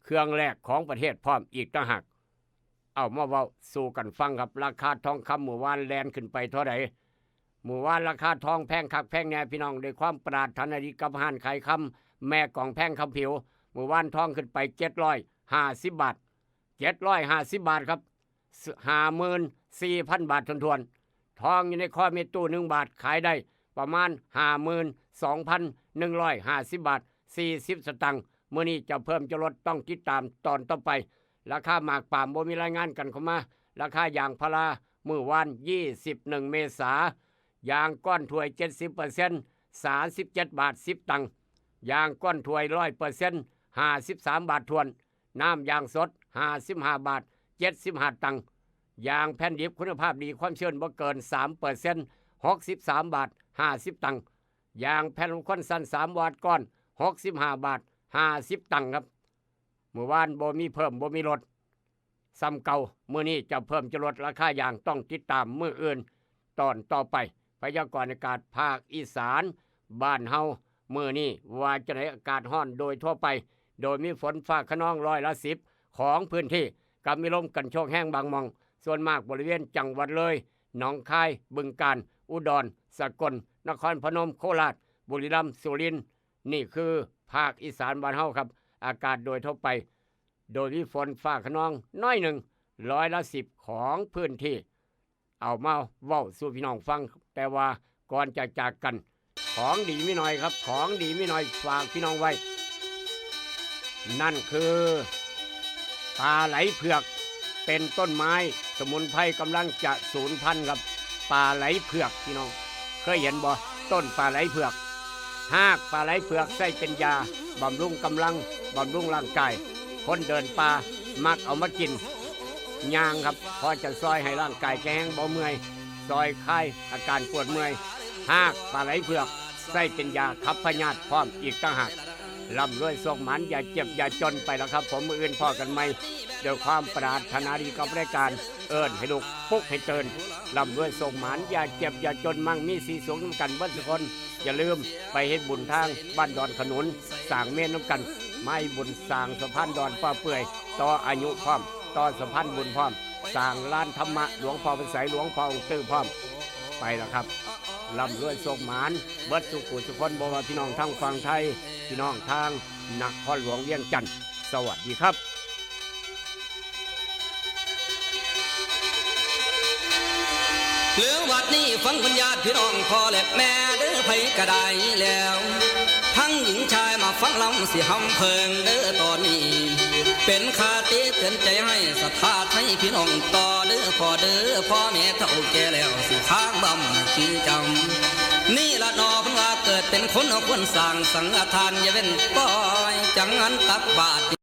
เครื่องแรกของประเทศพร้อมอีกต่างหากเอามาเว้าสู่กันฟังครับราคาทองคำเมื่อวานแลนขึ้นไปเท่าไหร่เมื่อวานราคาทองแพงคักแพงแน่พี่น้องด้วยความปรารถนาดีกับห้านขายคำแม่กองแพงคำผิวเมื่อวานทองขึ้นไป750 บาท750 บาทครับ 54,000 บาททวนๆทองอยู่ในข้อเม็ดตู้1 บาทขายได้ประมาณ 52,150 บาท40 สตางค์มื้อนี้จะเพิ่มจะลดต้องติดตามตอนต่อไปราคาหมากปาล์มบ่มีรายงานกันเข้ามาราคายางพารามื้อวาน21 เมษายางก้อนถ้วย 70% 37 บาท 10 ตังค์ยางก้อนถ้วย 100% 53 บาททวนน้ำยางสด55 บาท 75 ตังค์ยางแผ่นดิบคุณภาพดีความชื้นบ่เกิน 3% 63 บาท 50 ตังค์ยางแผ่นควันสั้น3 วาตก้อน65 บาท 50 ตังค์ครับเมื่อวานบ่มีเพิ่มบ่มีลด ซ้ำเก่ามื้อนี้จะเพิ่มจะลดราคาอย่างต้องติดตามมื้ออื่นตอนต่อไปพยากรณ์อากาศภาคอีสานบ้านเฮามื้อนี้ว่าจะได้อากาศร้อนโดยทั่วไปโดยมีฝนฟ้าคะนอง10%ของพื้นที่กับมีลมกันโชกแห้งบางหม่องส่วนมากบริเวณจังหวัดเลยหนองคายบึงกาฬอุดรสกลนครพนมโคราชบุรีรัมย์สุรินทร์นี่คือภาคอีสานบ้านเฮาครับอากาศโดยทั่วไปโดยมีฝนฟ้าคะนองน้อยหนึ่ง10%ของพื้นที่เอามาเว้าสู่พี่น้องฟังแต่ว่าก่อนจะจากกันของดีไม่น้อยครับของดีไม่น้อยฝากพี่น้องไว้นั่นคือปลาไหลเผือกเป็นต้นไม้สมุนไพรกำลังจะสูญพันธุ์ครับปลาไหลเผือกพี่น้องเคยเห็นบ่ต้นปลาไหลเผือกหากปลาไหลเผือกใส่เป็นยาบำรุงกำลังบำรุงร่างกายคนเดินป่ามักเอามากินย่างครับพอจะซอยให้ร่างกายแข็งเบาเมื่อยซอยคลายอาการปวดเมื่อยหากปลาไหลเผือกใส่เป็นยาขับพยาธิพร้อมอีกต่างหากร่ำรวยส่งหมันอย่าเจ็บอย่าจนไปแล้วครับผมมืออื่นพ่อกันไหมเดี๋ยวความปรารถนาดีกับรายการเอิญให้ลูกปุ๊กให้เตือนร่ำรวยส่งหมันอย่าเจ็บอย่าจนมั่งมีสีสูงน้ำกันเบิ้ลทุกคนอย่าลืมไปเฮ็ดบุญทางบ้านดอนขนุนสร้างเมนน้ำกันไม่บุญสร้างสะพานดอนป้าเปื่อยต่ออายุพร้อมต่อสะพานบุญพร้อมสร้างลานธรรมะหลวงพ่อพระไสยหลวงพ่อองค์ตื้อพร้อมไปแล้วครับร่ำรวยส่งหมานเบิดสุขุสุขคนบอกว่าพี่น้องทางฝั่งไทยพี่น้องทางนครหลวงเวียงจันทร์สวัสดีครับเรื่องวัดนี้ฟังปัญญาพี่น้องพ่อและแม่เด้อไผกระไดแล้ว ทั้งหญิงชายมาฟังลำสิหำเพิงเด้อตอนนี้เป็นคาติเตือนใจให้ศรัทธาให้พี่น้องต่อเด้อพ่อเด้อพ่อแม่เฒ่าแก่แล้วสิค้างบ่ำขี้จำนี่ละนอเพิ่นว่าเกิดเป็นคนเอาควรสร้างสังฆทานอย่าเว้นปล่อยจังงั้นตักบาตร